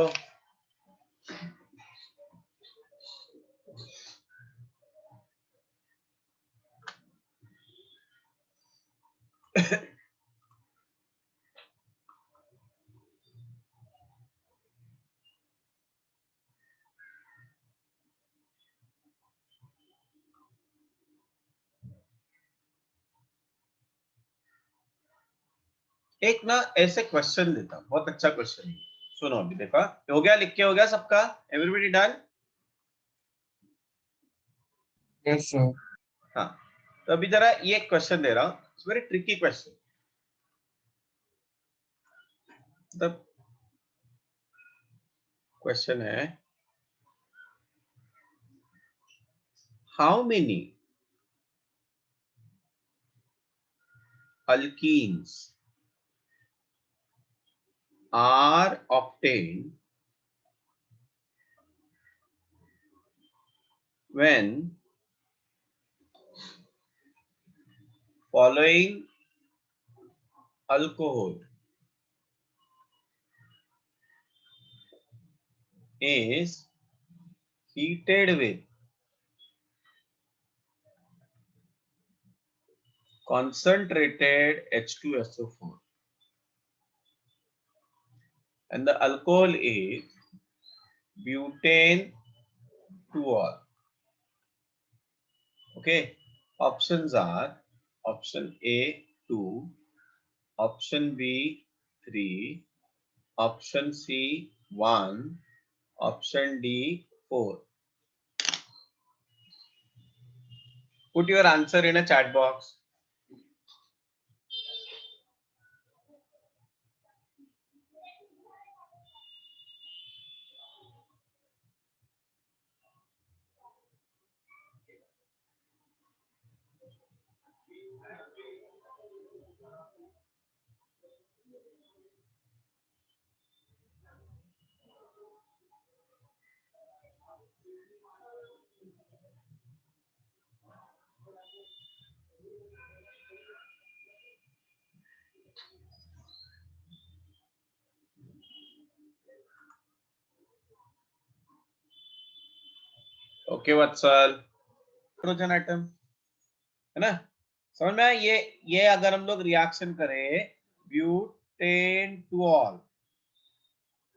एक ना ऐसे क्वेश्चन देता हूँ, बहुत अच्छा क्वेश्चन है, सुनो अभी। देखा हो गया? लिख के हो गया सबका? Everybody done? Yes sir. हाँ, तो अभी जरा ये क्वेश्चन दे रहा हूँ, it's very tricky question. The question है, how many alkenes are obtained when following alcohol is heated with concentrated H2SO4 and the alcohol is butane 2-ol. Okay, options are option A 2, option B 3, option C 1, option D 4. Put your answer in a chat box. Okay Vatsal, hydrogen atom है ना, समझ में आया? ये अगर हम लोग reaction करें ब्यूटेन टू ऑल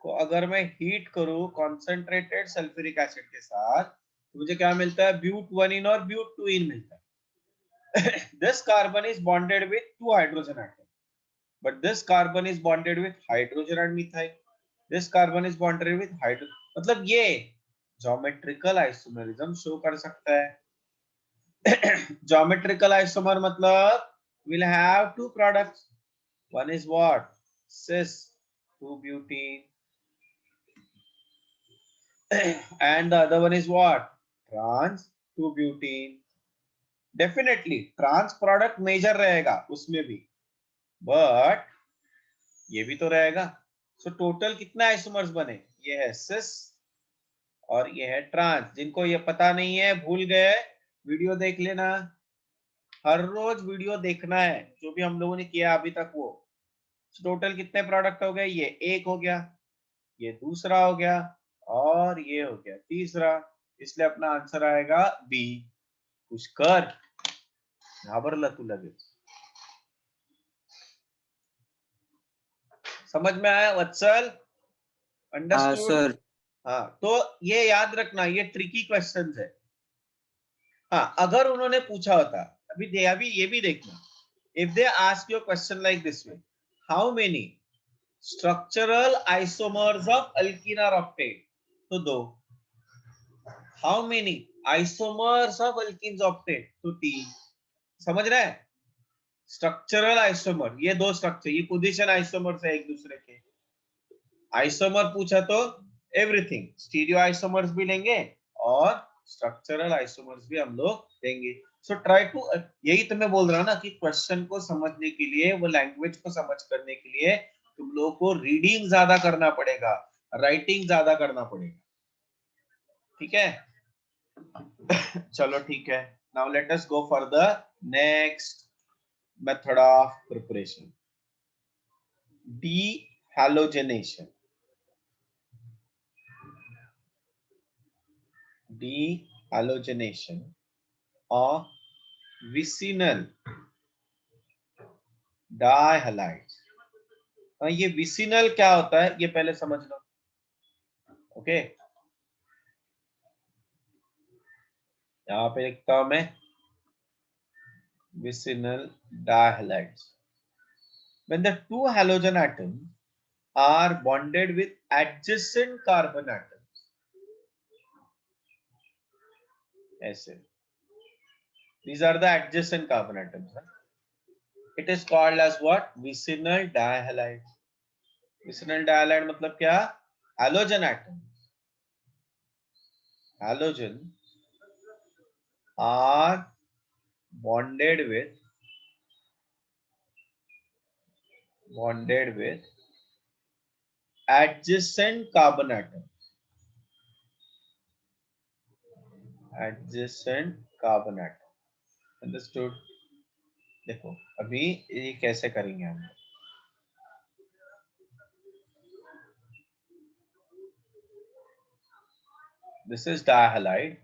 को, अगर मैं हीट करूं कॉन्सेंट्रेटेड सल्फ्यूरिक एसिड के साथ, तो मुझे क्या मिलता है? ब्यूट 1 इन और ब्यूट 2 इन मिलता है। this carbon is bonded with 2 hydrogen atom, but this carbon is bonded with hydrogen and methyl, this carbon is bonded with hydrogen। मतलब ये ज्योमेट्रिकल आइसोमरिज्म शो कर सकता है। Geometrical isomer matlab will have two products. One is what? Cis 2-butene and the other one is what? Trans 2-butene. Definitely trans product major रहेगा उसमें भी, but ये भी तो रहेगा। So total कितने आइसोमर्स बने? ये है cis और ये है ट्रांस। जिनको ये पता नहीं है, भूल गए, वीडियो देख लेना, हर रोज वीडियो देखना है जो भी हम लोगों ने किया अभी तक। वो टोटल कितने प्रोडक्ट हो गए? ये एक हो गया, ये दूसरा हो गया और ये हो गया तीसरा, इसलिए अपना आंसर आएगा बी। कुछ कर, घाबरला तू लगेच। समझ में आया वत्सल? हाँ अंडरस्टूड? सर। हाँ, तो ये याद रखना, ये ट्रिकी क्वेश्चंस है। हाँ, अगर उन्होंने पूछा होता, अभी ये भी देखना, if they ask you question like this way, how many structural isomers of alkene are obtained, तो दो, how many isomers of alkenes obtained, तो तीन। समझ रहे हैं? स्ट्रक्चरल आइसोमर, ये दो स्ट्रक्चर, ये पोजीशन आइसोमर्स है एक दूसरे के। आइसोमर पूछा तो एवरीथिंग, स्टीरियो आइसोमर्स भी लेंगे और स्ट्रक्चरल आइसोमर्स भी हम लोग देंगे। सो ट्राई टू, यही तो मैं बोल रहा हूं ना कि क्वेश्चन को समझने के लिए, वो लैंग्वेज को समझ करने के लिए तुम लोगों को रीडिंग ज्यादा करना पड़ेगा, राइटिंग ज्यादा करना पड़ेगा। ठीक है? चलो ठीक है, now let us go for the next method of preparation, dehalogenation. Dehalogenation of vicinal dihalides. ये विसिनल क्या होता है ये पहले समझ लो। ओके, यहाँ पे लिखता हूं मैं vicinal dihalides. When the two halogen atoms are bonded with adjacent carbon atoms, ऐसे, these are the adjacent carbon atoms, it is called as what? Vicinal dihalide. Vicinal dihalide मतलब क्या? Halogen atoms, halogen are bonded with adjacent carbon atoms, adjacent carbon atom. Understood? देखो अभी ये कैसे करेंगे हम, this is dihalide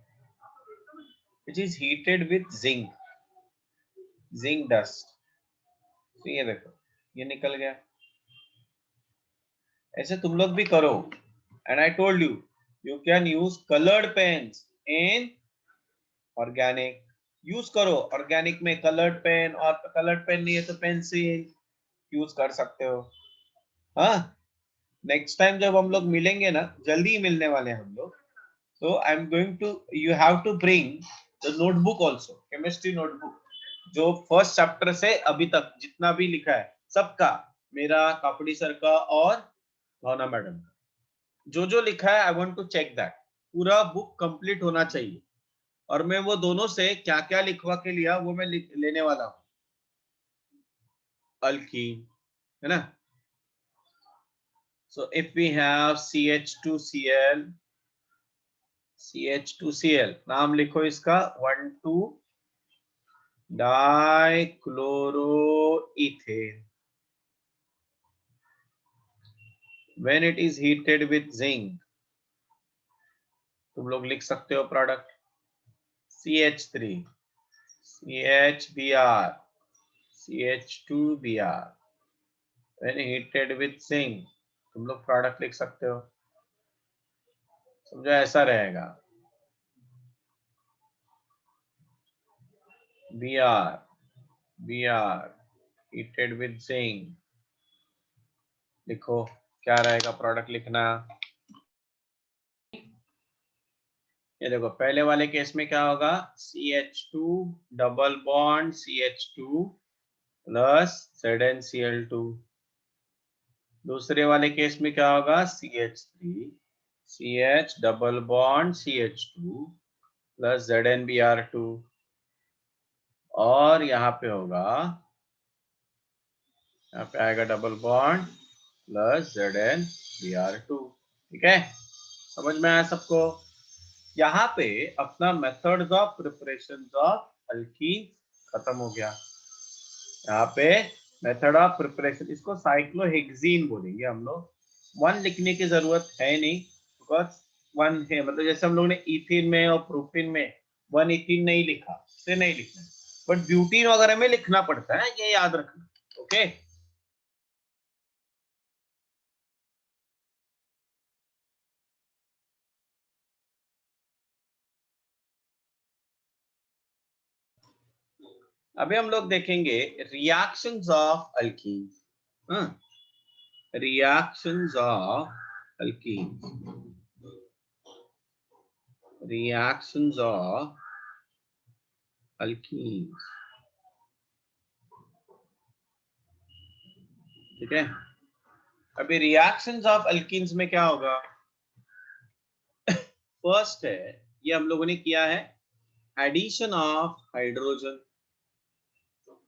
which is heated with zinc dust. तो ये देखो ये निकल गया, ऐसे तुम लोग भी करो। And I told you, you can use coloured pens in organic, use करो ऑर्गेनिक में कलर्ड पेन, और कलर्ड पेन नहीं है तो पेंसिल यूज कर सकते हो। हाँ, नेक्स्ट टाइम जब हम लोग मिलेंगे ना, जल्दी ही मिलने वाले हैं हम लोग, तो I am going to, you have to bring the notebook also, chemistry notebook, जो फर्स्ट चैप्टर से अभी तक जितना भी लिखा है सबका, मेरा, कापड़ी सर का और भावना मैडम, जो जो लिखा है I want to check that, पूरा बुक कंप्लीट होना चाहिए। और मैं वो दोनों से क्या क्या लिखवा के लिया वो मैं लेने वाला हूँ, अल्कीन, है ना। So if we have CH2Cl, CH2Cl, नाम लिखो इसका, 1,2 dichloroethane. When it is heated with zinc, तुम लोग लिख सकते हो product CH3, CHBr, CH2Br. When heated with zinc, तुम लोग प्रोडक्ट लिख सकते हो, समझो ऐसा रहेगा, Br heated with zinc, लिखो क्या रहेगा प्रोडक्ट लिखना। ये देखो पहले वाले केस में क्या होगा, CH2 double bond CH2 plus ZnCl2। दूसरे वाले केस में क्या होगा, CH3 CH double bond CH2 plus ZnBr2। और यहाँ पे होगा, यहाँ पे आएगा डबल बॉन्ड प्लस ZnBr2। ठीक है, समझ में आया सबको? यहाँ पे अपना methods of preparation of alkyne खत्म हो गया। यहाँ पे मेथड ऑफ प्रिपरेशन, इसको साइक्लोहेक्सीन बोलेंगे हम लोग। वन लिखने की जरूरत है नहीं, बिकॉज वन है, मतलब जैसे हम लोग ने इथीन में और प्रोटीन में वन इथीन नहीं लिखा, से नहीं लिखना, बट ब्यूटीन वगैरह में लिखना पड़ता है, ये याद रखना। ओके। अभी हम लोग देखेंगे reactions of alkenes. Reactions of alkenes. Reactions of alkenes. ठीक है. अभी रिएक्शंस ऑफ अल्कीन्स में क्या होगा? फर्स्ट है, ये हम लोगों ने किया है एडिशन ऑफ हाइड्रोजन.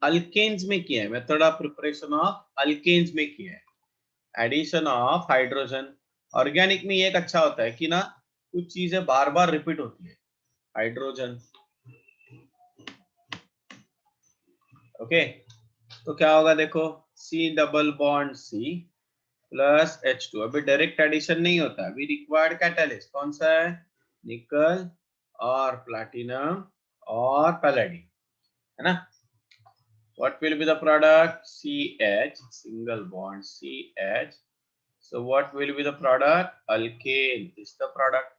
अल्केन्स में किया है, method of preparation of alkanes में किया है एडिशन ऑफ हाइड्रोजन. ऑर्गेनिक में ये एक अच्छा होता है कि ना कुछ चीजें बार बार रिपीट होती है. हाइड्रोजन. ओके, तो क्या होगा देखो, C double bond C plus H2. अभी डायरेक्ट एडिशन नहीं होता, अभी रिक्वायर्ड कैटलिस्ट कौन सा है? निकल और प्लैटिनम और पैलेडियम, है ना. What will be the product? CH, single bond CH. So what will be the product? Alkane is the product.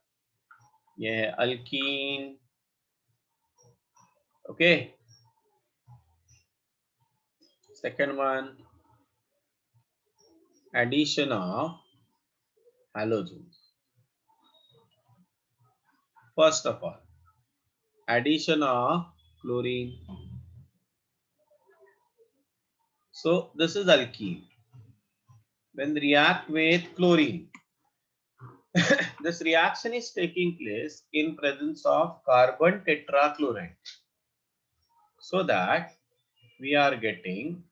Yeah, alkene. Okay. Second one, addition of halogens. First of all, addition of chlorine. So this is alkene. When react with chlorine, this reaction is taking place in presence of carbon tetrachloride, so that we are getting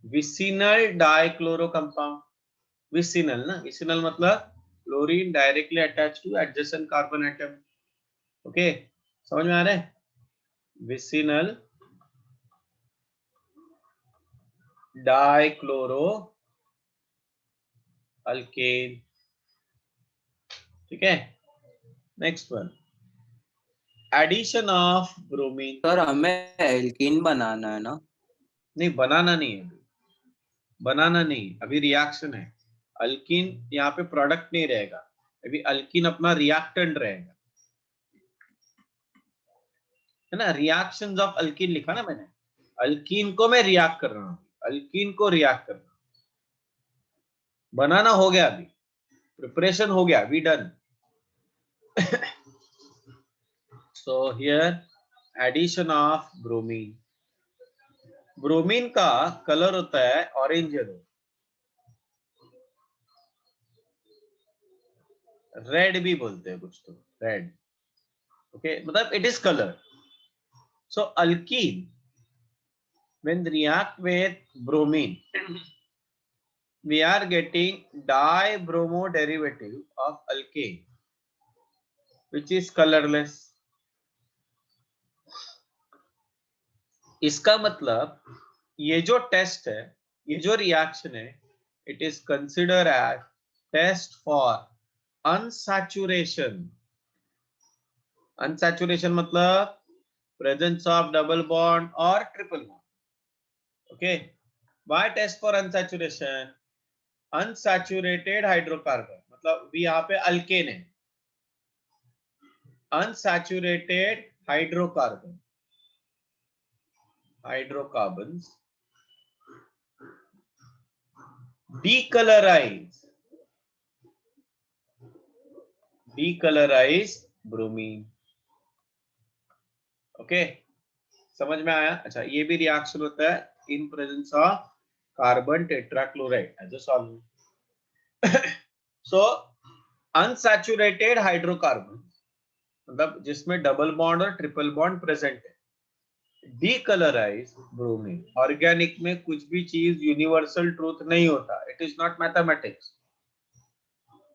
vicinal dichloro compound. Vicinal ना, vicinal मतलब chlorine directly attached to adjacent carbon atom. Okay, समझ में आ रहा है? Vicinal dichloro alkane. ठीक है. Next one, addition of bromine. Sir हमें alkene बनाना है ना? नहीं, बनाना नहीं है, बनाना नहीं, अभी रिएक्शन है. अल्कीन यहाँ पे प्रोडक्ट नहीं रहेगा, अभी अल्कीन अपना रिएक्टेंट रहेगा, है ना. रिएक्शंस ऑफ अल्कीन लिखा ना मैंने, अल्कीन को मैं रिएक्ट कर रहा हूँ, अल्कीन को रिएक्ट कर रहा हूँ. बनाना हो गया, अभी प्रिपरेशन हो गया, we done. So here addition of bromine. Bromine का कलर होता है ऑरेंज येलो, रेड भी बोलते हैं कुछ तो, रेड. ओके, मतलब it is colour. So alkyne when react with bromine, we are getting dibromo derivative of alkane, which is colorless. इसका मतलब ये जो टेस्ट है, ये जो रिएक्शन है, it is consider as test for unsaturation. Unsaturation मतलब प्रेजेंस ऑफ डबल बॉन्ड और triple bond. Okay, why test for unsaturation? Unsaturated hydrocarbon, मतलब भी यहाँ पे अल्केन है, unsaturated hydrocarbon, hydrocarbons decolorize bromine. Okay, समझ में आया? अच्छा, ये भी रिएक्शन होता है in presence of carbon tetrachloride as a solvent. So unsaturated hydrocarbon मतलब जिसमें डबल बॉन्ड और ट्रिपल बॉन्ड प्रेजेंट है, डीकलराइज ब्रोमीन. ऑर्गेनिक में कुछ भी चीज यूनिवर्सल ट्रूथ नहीं होता, इट इज नॉट मैथमेटिक्स.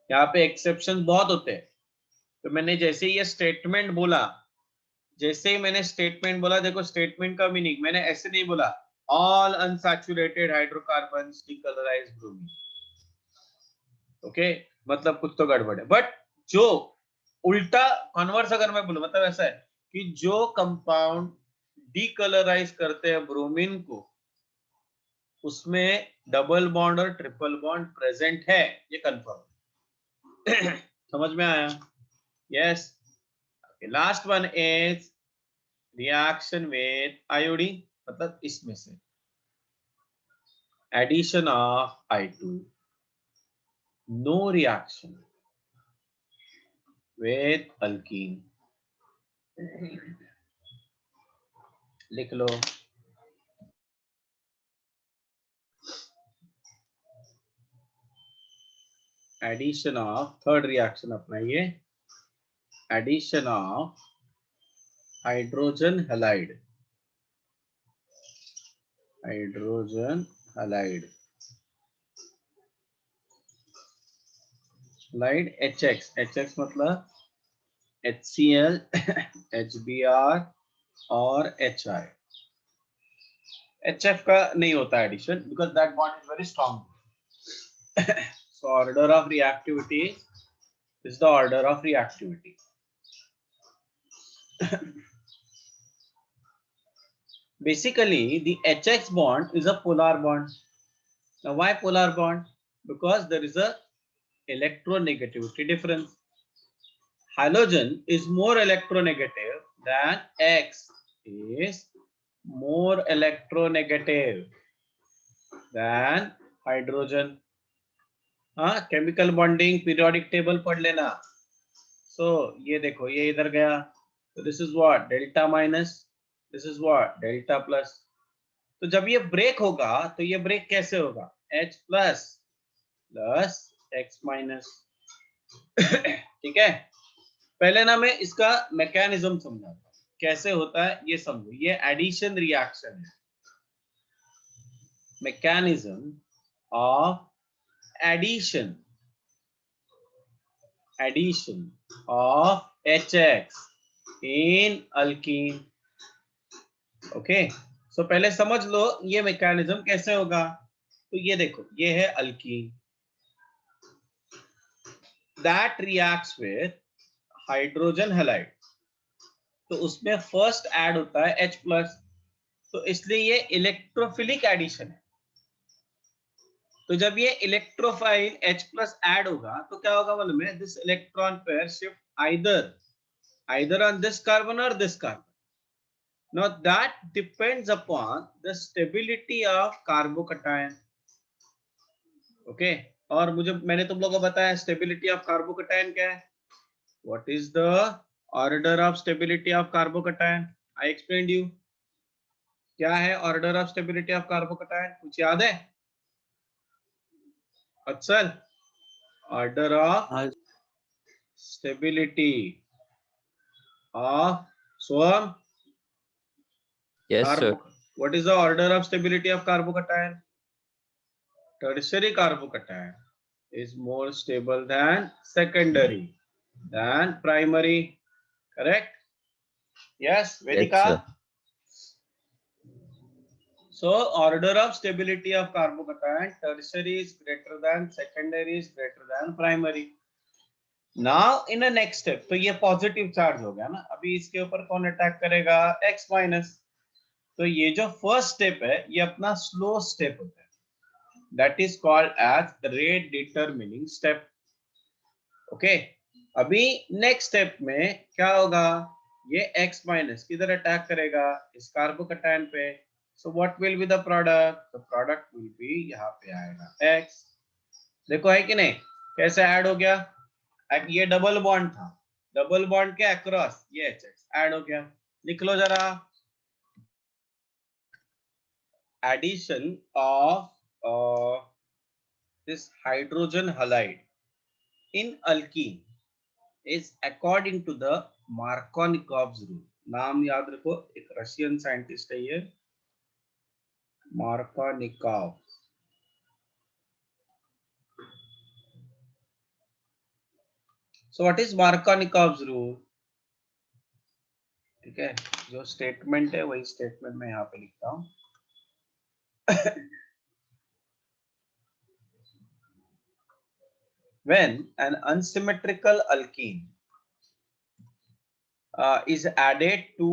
यहाँ पे एक्सेप्शन बहुत होते हैं. तो मैंने जैसे ही ये स्टेटमेंट बोला, जैसे ही मैंने स्टेटमेंट बोला, देखो स्टेटमेंट का मीनिंग मैंने ऐसे नहीं बोला all unsaturated hydrocarbons decolourise bromine. Okay, मतलब कुछ तो गड़बड़ है. बट जो उल्टा कन्वर्स अगर मैं बोलूं, मतलब ऐसा है कि जो कंपाउंड डीकलराइज करते हैं ब्रोमीन को, उसमें डबल बॉन्ड और ट्रिपल बॉन्ड प्रेजेंट है, ये कंफर्म. समझ में आया? Yes. Last one is reaction with iodine, मतलब इसमें से addition of I2, no reaction with alkene. लिख लो, एडिशन ऑफ, थर्ड रिएक्शन अपना ये, addition of hydrogen halide, hydrogen halide, halide HX, HX मतलब HCl, HBr और HI। HF का नहीं होता addition because that bond is very strong. So order of reactivity is the order of reactivity. Basically, the HX bond is a polar bond. Now, why polar bond? Because there is a electronegativity difference. Halogen is more electronegative than X is more electronegative than hydrogen. हाँ, chemical bonding periodic table पढ़ लेना। सो ये देखो, ये इधर गया, तो this is what delta minus, this is what delta plus. तो जब ये ब्रेक होगा तो ये ब्रेक कैसे होगा, H plus plus x minus. ठीक है, पहले ना मैं इसका मैकेनिज्म समझाता हूँ कैसे होता है, ये समझो। ये एडिशन रिएक्शन है, mechanism of addition of HX in alkene. ओके, सो पहले समझ लो ये मैकेनिज्म कैसे होगा। तो ये देखो, ये है alkyne, that reacts with hydrogen halide, तो उसमें फर्स्ट ऐड होता है H प्लस, तो इसलिए ये इलेक्ट्रोफिलिक एडिशन है। तो जब ये इलेक्ट्रोफाइल H प्लस ऐड होगा तो क्या होगा मालूम है, this electron pair shift either on this carbon or this carbon. Now that depends upon the stability of carbocation. Okay, और मैंने तुम लोगों को बताया स्टेबिलिटी ऑफ कार्बोकैटायन क्या है, what is the order of stability of carbocation, I explained you. क्या है order of stability of carbocation, कुछ याद है अक्सर? Order of stability of some, Yes, sir. what is the order of stability of carbocation? Tertiary carbocation is more stable than secondary than primary, correct? Yes, Vedika? Yes, sir. So order of stability of carbocation, tertiary is greater than, secondary is greater than primary. Now in the next step, तो ये positive charge हो गया ना, अभी इसके ऊपर कौन attack करेगा, X माइनस। तो ये जो फर्स्ट स्टेप है ये अपना स्लो स्टेप होता है, that is called as rate determining step. Okay, अभी नेक्स्ट स्टेप में क्या होगा, ये X माइनस किधर अटैक करेगा, इस कार्बोकैटायन पे। So what will be the product, the product will be यहाँ पे आएगा X। देखो है कि नहीं, कैसे ऐड हो गया, ये डबल बॉन्ड था, डबल बॉन्ड के अक्रॉस ये HX ऐड हो गया। लिख लो जरा, addition of this hydrogen halide in alkene is according to the Markovnikov's rule. नाम याद रखो, एक रशियन साइंटिस्ट है ये, Markovnikov. So what is Markovnikov's rule? ठीक है, जो स्टेटमेंट है वही स्टेटमेंट मैं यहाँ पे लिखता हूँ। When an unsymmetrical alkene is added to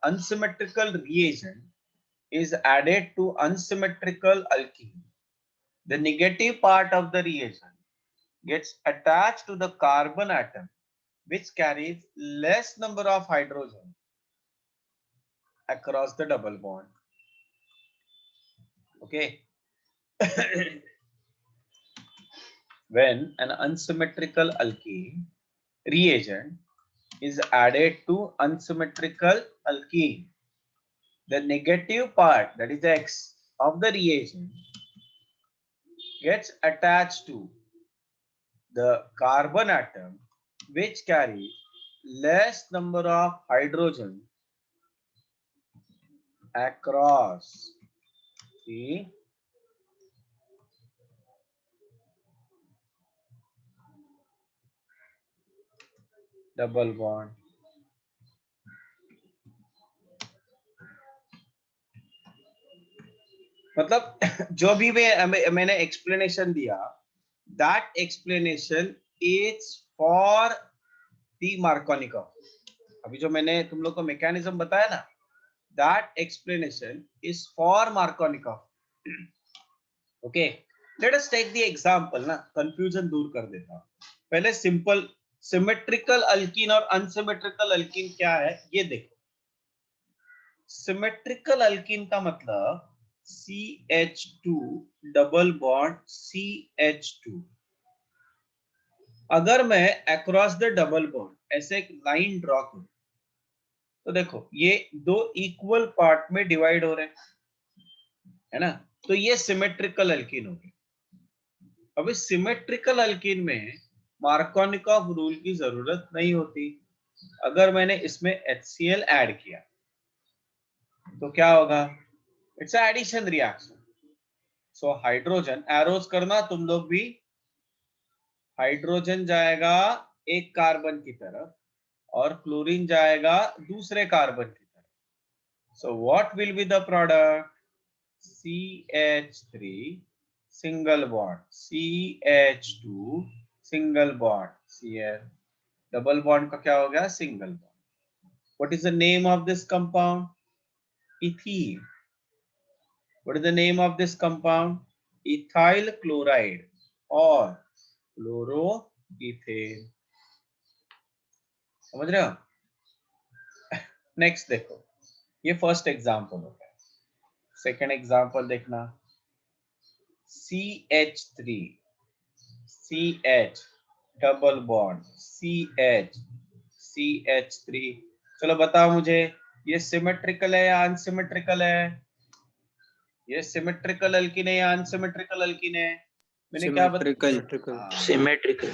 unsymmetrical reagent is added to unsymmetrical alkene, the negative part of the reagent gets attached to the carbon atom which carries less number of hydrogen across the double bond. Okay. When an unsymmetrical alkene reagent is added to unsymmetrical alkene, the negative part, that is X, of the reagent gets attached to the carbon atom which carries less number of hydrogen across the double bond. मतलब जो भी मैंने explanation दिया, that explanation is for the Markovnikov. अभी जो मैंने तुम लोग को मैकेनिज्म बताया ना, that explanation is for Markovnikov. Okay, let us take the example ना, कंफ्यूजन दूर कर देता हूं. पहले सिंपल सिमेट्रिकल अल्कीन और अनसिमेट्रिकल अल्कीन क्या है ये देखो. सिमेट्रिकल अल्कीन का मतलब CH2 डबल बॉन्ड CH2. अगर मैं अक्रॉस द डबल बॉन्ड ऐसे एक लाइन ड्रॉ करूं तो देखो ये दो इक्वल पार्ट में डिवाइड हो रहे हैं, है ना. तो ये सिमेट्रिकल अल्कीन हो गई. अब इस सिमेट्रिकल अल्कीन में मार्कोनिकॉफ रूल की जरूरत नहीं होती. अगर मैंने इसमें HCl ऐड किया तो क्या होगा? It's addition reaction. So hydrogen arrows करना तुम लोग भी. हाइड्रोजन जाएगा एक कार्बन की तरफ और क्लोरीन जाएगा दूसरे कार्बन की तरफ. So what will be the product? CH3 single bond CH2 single bond Cl. Double bond का क्या हो गया? Single bond. What is the name of this compound? Ethene. What is the name of this compound? Ethyl chloride or chloroethane. समझ रहे हो? Next देखो, ये first example हो गया. सेकंड एग्जांपल देखना. CH3 CH double bond CH CH3. चलो बताओ मुझे, ये सिमेट्रिकल है या अनसिमेट्रिकल है? ये सिमेट्रिकल अल्कीन है या अनसिमेट्रिकल अल्कीन है? मैंने क्या बताया? सिमेट्रिकल.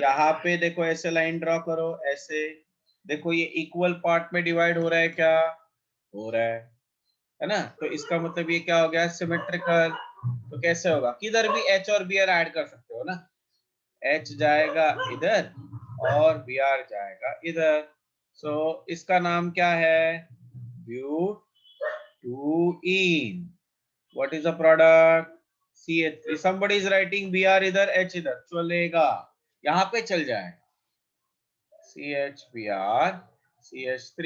यहाँ पे देखो ऐसे लाइन ड्रॉ करो, ऐसे देखो ये इक्वल पार्ट में डिवाइड हो रहा है. क्या हो रहा है ना? तो इसका मतलब ये क्या हो गया? सिमेट्रिकल. तो कैसे होगा? किधर भी H और Br ऐड कर सकते हो ना. H जाएगा इधर और Br जाएगा इधर. सो इसका नाम क्या है? ब्यूटूइन. What is the product? CH3. Somebody is writing Br इधर H इधर, चलेगा, यहाँ पे चल जाएगा. CHBr CH3.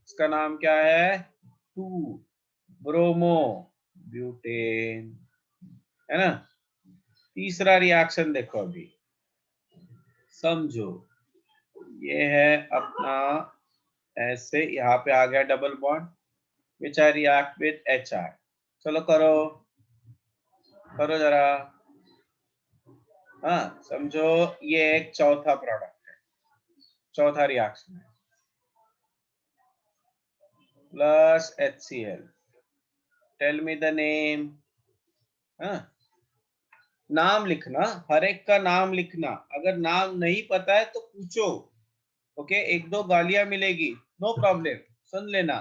इसका नाम क्या है? 2 ब्रोमो ब्यूटेन, है ना. तीसरा रिएक्शन देखो, अभी समझो. ये है अपना ऐसे, यहाँ पे आ गया double bond which I react with HI. चलो करो करो जरा. हाँ समझो, ये एक चौथा प्रोडक्ट है, चौथा रिएक्शन है. Plus HCl. Tell me the name. हाँ, नाम लिखना, हर एक का नाम लिखना. अगर नाम नहीं पता है तो पूछो. ओके, एक दो गालियां मिलेगी, नो प्रॉब्लम, सुन लेना,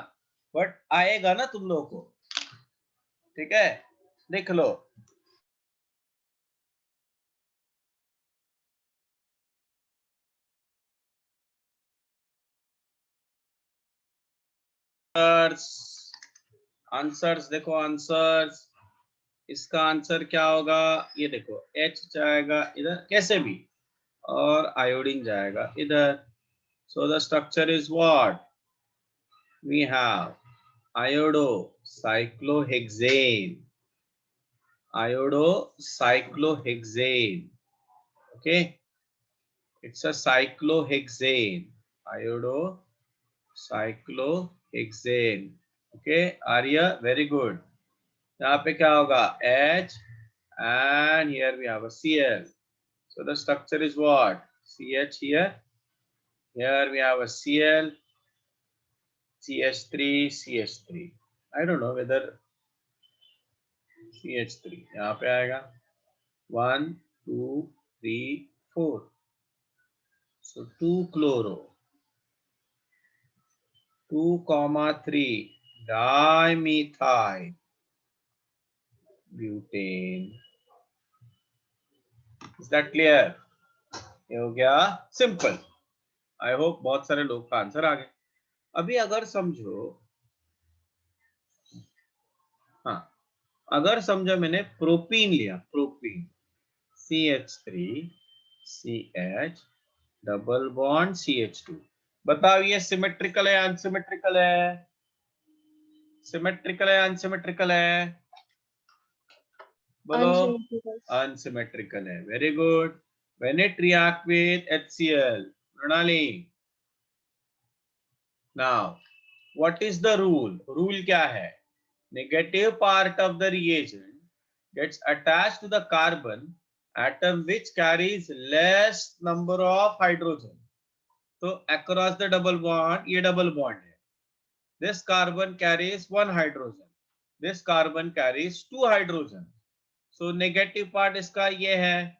बट आएगा ना तुम लोगों को. ठीक है, लिख लो. आंसर्स देखो, आंसर्स. इसका आंसर क्या होगा? ये देखो, H जाएगा इधर कैसे भी और आयोडीन जाएगा इधर. So the structure is what? We have iodocyclohexane. Iodocyclohexane. Okay, it's a cyclohexane. Iodocyclohexane. Okay Arya very good. यहाँ पे क्या होगा H and here we have a Cl. So the structure is what? CH here. Here we have a Cl, CH3, CH3. I don't know whether CH3 यहाँ पे आएगा 1, 2, 3, 4. So 2 chloro, 2,3 dimethyl butane. Is that clear? ये हो गया simple. I hope बहुत सारे लोग का आंसर आ गए। अभी अगर समझो, हाँ अगर समझो मैंने प्रोपीन लिया, propene CH3 CH double bond CH2, बताओ ये सिमेट्रिकल है अनसिमेट्रिकल है? सिमेट्रिकल है अनसिमेट्रिकल है? बोलो। अनसिमेट्रिकल है। Very good. When it react with HCl, प्रणाली, now what is the rule? Rule क्या है? Negative part of the reagent gets attached to the carbon atom which carries less number of hydrogen. So across the double bond, ये double bond है. This carbon carries one hydrogen. This carbon carries two hydrogen. So negative part इसका ये है,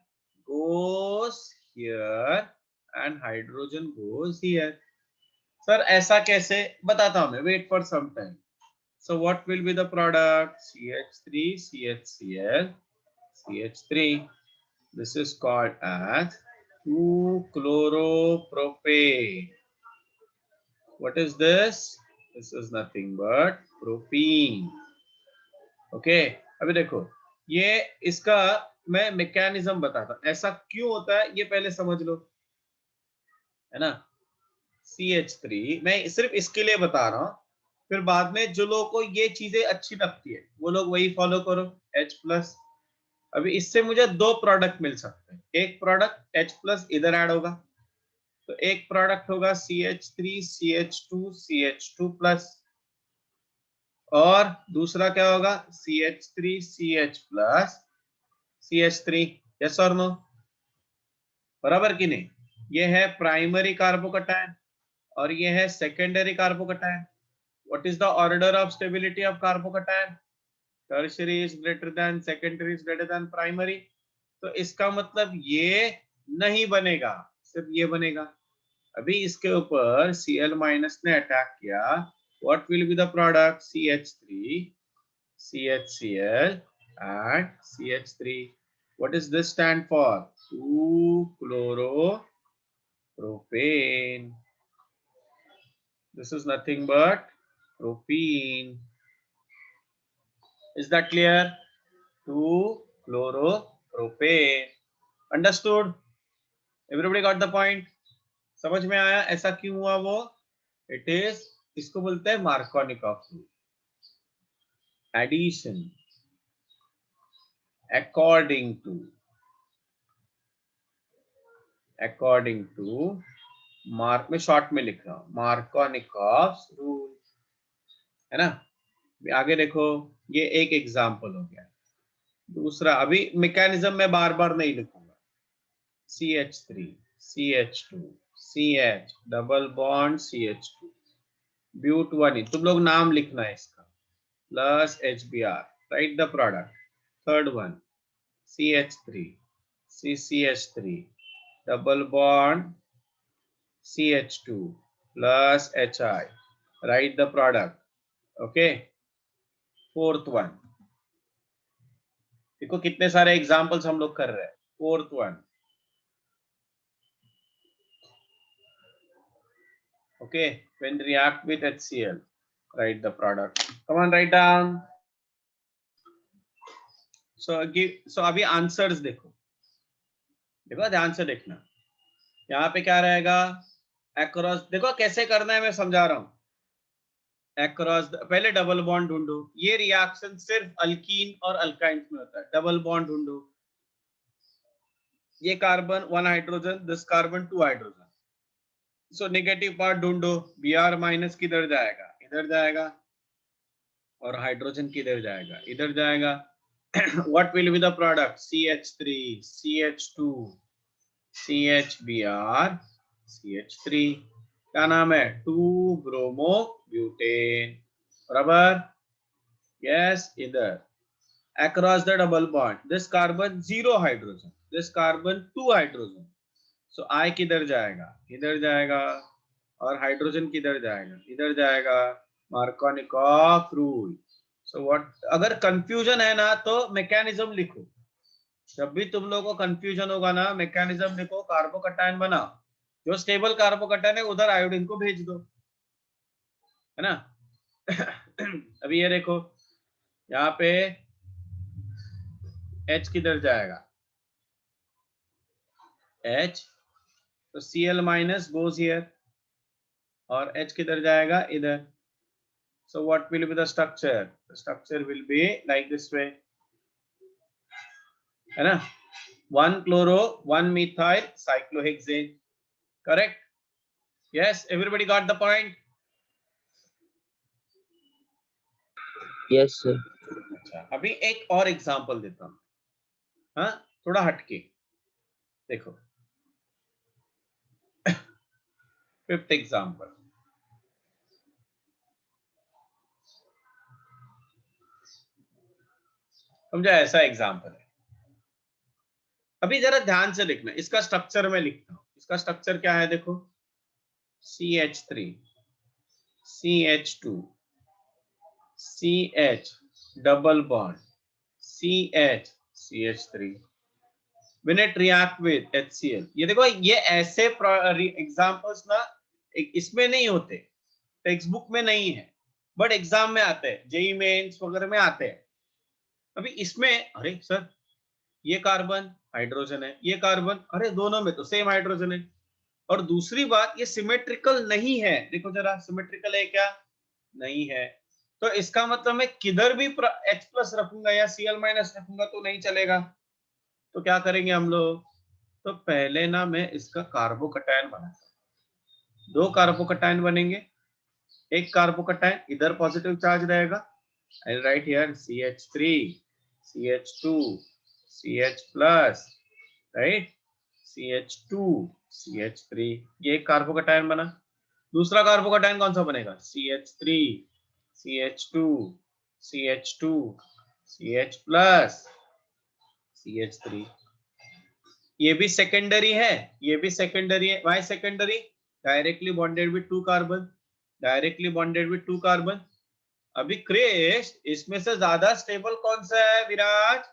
goes here and hydrogen goes here. Sir ऐसा कैसे? बताता हूँ मैं. Wait for some time. So what will be the product? CH3, CHCl, CH3. This is called as 2-chloropropane. What is this? This is nothing but propene. Okay. अभी देखो, ये इसका मैं मैकेनिज्म बताता हूँ, ऐसा क्यों होता है ये पहले समझ लो, है ना। CH3 मैं सिर्फ इसके लिए बता रहा हूँ, फिर बाद में जो लोगों को ये चीजें अच्छी लगती है वो लोग वही फॉलो करो, H+। अभी इससे मुझे दो प्रोडक्ट मिल सकते हैं। एक प्रोडक्ट H+ इधर ऐड होगा, तो एक प्रोडक्ट होगा CH3 CH2 CH2+, और दूसरा क्या होगा CH3 CH+ CH3। यस और नो? बराबर कि नहीं? ये है प्राइमरी कार्बोकैटायन और ये है secondary carbocation. What is the order of stability of carbocation? Tertiary is greater than, secondary is greater than primary. तो इसका मतलब ये नहीं बनेगा, सिर्फ ये बनेगा। अभी इसके ऊपर Cl- ने अटैक किया, what will be the product? CH3 CHCl and CH3. What does this stand for? 2-chloropropane. This is nothing but propene. Is that clear? 2-chloropropane. Understood? Everybody got the point? समझ में आया ऐसा क्यों हुआ वो? It is, इसको बोलते हैं Markovnikov rule. Addition according to mark में शॉर्ट में लिख रहा हूं, मार्कोनिकॉफ रूल, है ना। आगे देखो, ये एक एग्जांपल हो गया। दूसरा, अभी मैकेनिज्म में बार बार नहीं लिखूंगा। CH3 CH2 CH double bond CH2 ब्यूट 1, तुम लोग नाम लिखना है इसका, plus HBr, right the product. Third one CH3 CCH3 double bond CH2 plus HI, right the product. Okay, fourth one, देखो कितने सारे एग्जांपल्स हम लोग कर रहे हैं। Fourth one, okay, when react with HCl, write the product. Come on, write down. So अभी answers देखो, ध्यान से देखना। यहाँ पे क्या रहेगा? अक्रॉस, देखो कैसे करना है मैं समझा रहा हूँ। अक्रॉस, पहले डबल बॉन्ड ढूंढो। ये रिएक्शन सिर्फ अल्कीन और अल्काइंस में होता है। डबल बॉन्ड ढूंढो, ये carbon 1 hydrogen, this carbon 2 hydrogen. So negative part ढूंढो, Br- किधर जाएगा? इधर जाएगा। और हाइड्रोजन किधर जाएगा, इधर जाएगा। What will be the product? CH3, CH2, CHBr, CH3, क्या नाम है, 2-bromo-butane, बराबर। yes, इधर across the double bond this carbon 0 hydrogen, this carbon 2 hydrogen, so I किधर जाएगा, इधर जाएगा, और हाइड्रोजन किधर जाएगा, इधर जाएगा, मार्कोनिकॉफ रूल। सो व्हाट, अगर कंफ्यूजन है ना तो मैकेनिज्म लिखो, जब भी तुम लोगों को कंफ्यूजन होगा ना मैकेनिज्म लिखो, कार्बोकैटायन बनाओ, जो स्टेबल कार्बोकैटायन है उधर आयोडीन को भेज दो, है ना। अभी ये देखो यहाँ पे H किधर जाएगा, H, तो Cl माइनस गोज हियर, और H किधर जाएगा, इधर। So what will be the structure? The structure will be like this way, है ना, 1 chloro 1 methyl cyclohexane, correct? Yes, everybody got the point? Yes, sir. अच्छा, अभी एक और एग्जांपल देता हूँ, हाँ, थोड़ा हटके देखो। फिफ्थ एग्जांपल, समझा, ऐसा एग्जांपल है। अभी जरा ध्यान से देखना, इसका स्ट्रक्चर में लिखता हूं, इसका स्ट्रक्चर क्या है, देखो, CH3, CH2, CH double bond, CH, CH3, when it react with HCl। ये देखो, ये ऐसे एग्जांपल्स ना इसमें नहीं होते, टेक्स्ट बुक में नहीं है, बट एग्जाम में आते हैं, जेई मेंस वगैरह में आते हैं। अभी इसमें, अरे सर ये कार्बन हाइड्रोजन है, ये कार्बन, अरे दोनों में तो सेम हाइड्रोजन है, और दूसरी बात ये सिमेट्रिकल नहीं है, देखो जरा, सिमेट्रिकल है क्या, नहीं है, तो इसका मतलब मैं किधर भी H+ रखूंगा या Cl- रखूंगा तो नहीं चलेगा। तो क्या करेंगे हम लोग, तो पहले ना मैं इसका कार्बोकैटायन बनाता हूं, 2 कार्बोकैटायन बनेंगे, एक कार्बोकैटायन इधर पॉजिटिव चार्ज रहेगा, I write here CH3, CH2, CH+, right, CH2, CH3, ये एक कार्बोकैटायन बना। दूसरा कार्बोकैटायन कौन सा बनेगा, CH3, CH2, CH2, CH+, CH3, ये भी सेकेंडरी है, ये भी सेकेंडरी है। Why secondary, directly bonded with 2 carbon, directly bonded with 2 carbon. अभी क्रिश, इसमें से ज्यादा स्टेबल कौन सा है विराज,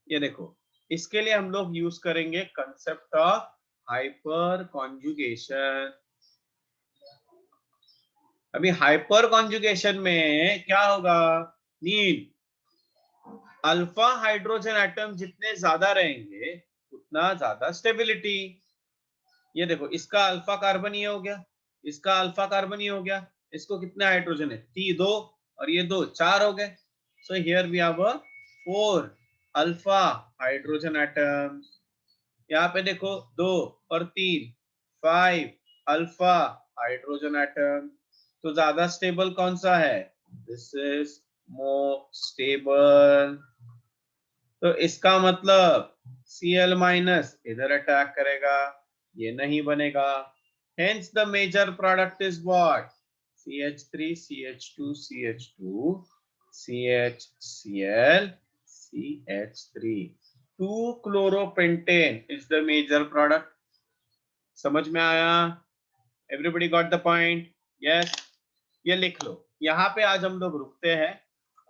ये देखो, इसके लिए हम लोग यूज करेंगे कंसेप्ट ऑफ हाइपर कॉन्जुगेशन। अभी हाइपर कॉन्जुगेशन में क्या होगा, नील, अल्फा हाइड्रोजन एटम जितने ज्यादा रहेंगे उतना ज्यादा स्टेबिलिटी। ये देखो, इसका अल्फा कार्बन ये हो गया, इसका अल्फा कार्बन ये हो गया, इसको कितने हाइड्रोजन है, 2, और ये 2, 4 हो गए। So here we have 4 alpha hydrogen atoms. यहाँ पे देखो 2 और 3, 5 अल्फा हाइड्रोजन एटम। तो ज्यादा स्टेबल कौन सा है, दिस इज मोर स्टेबल। तो इसका मतलब Cl- इधर अटैक करेगा, ये नहीं बनेगा। Hence the major product is what? CH3, CH2, CH2, CHCl, CH3. 2-chloropentane is the major product. समझ में आया? Everybody got the point? Yes. ये लिख लो। यहाँ पे आज हम लोग रुकते हैं,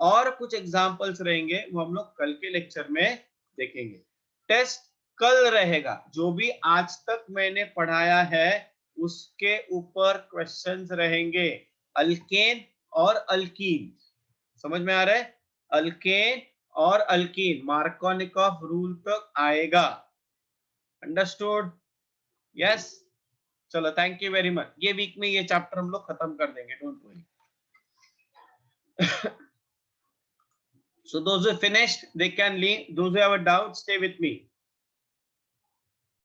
और कुछ एग्जाम्पल्स रहेंगे वो हम लोग कल के लेक्चर में देखेंगे। टेस्ट कल रहेगा, जो भी आज तक मैंने पढ़ाया है उसके ऊपर क्वेश्चंस रहेंगे, अल्केन और अल्कीन। समझ में आ रहा है, अल्केन और अल्कीन, मार्कोनिकॉफ रूल तक आएगा। अंडरस्टूड? यस, चलो, थैंक यू वेरी मच। ये वीक में ये चैप्टर हम लोग खत्म कर देंगे, don't worry. So those who finished, they can leave. Those who have a doubt, stay with me.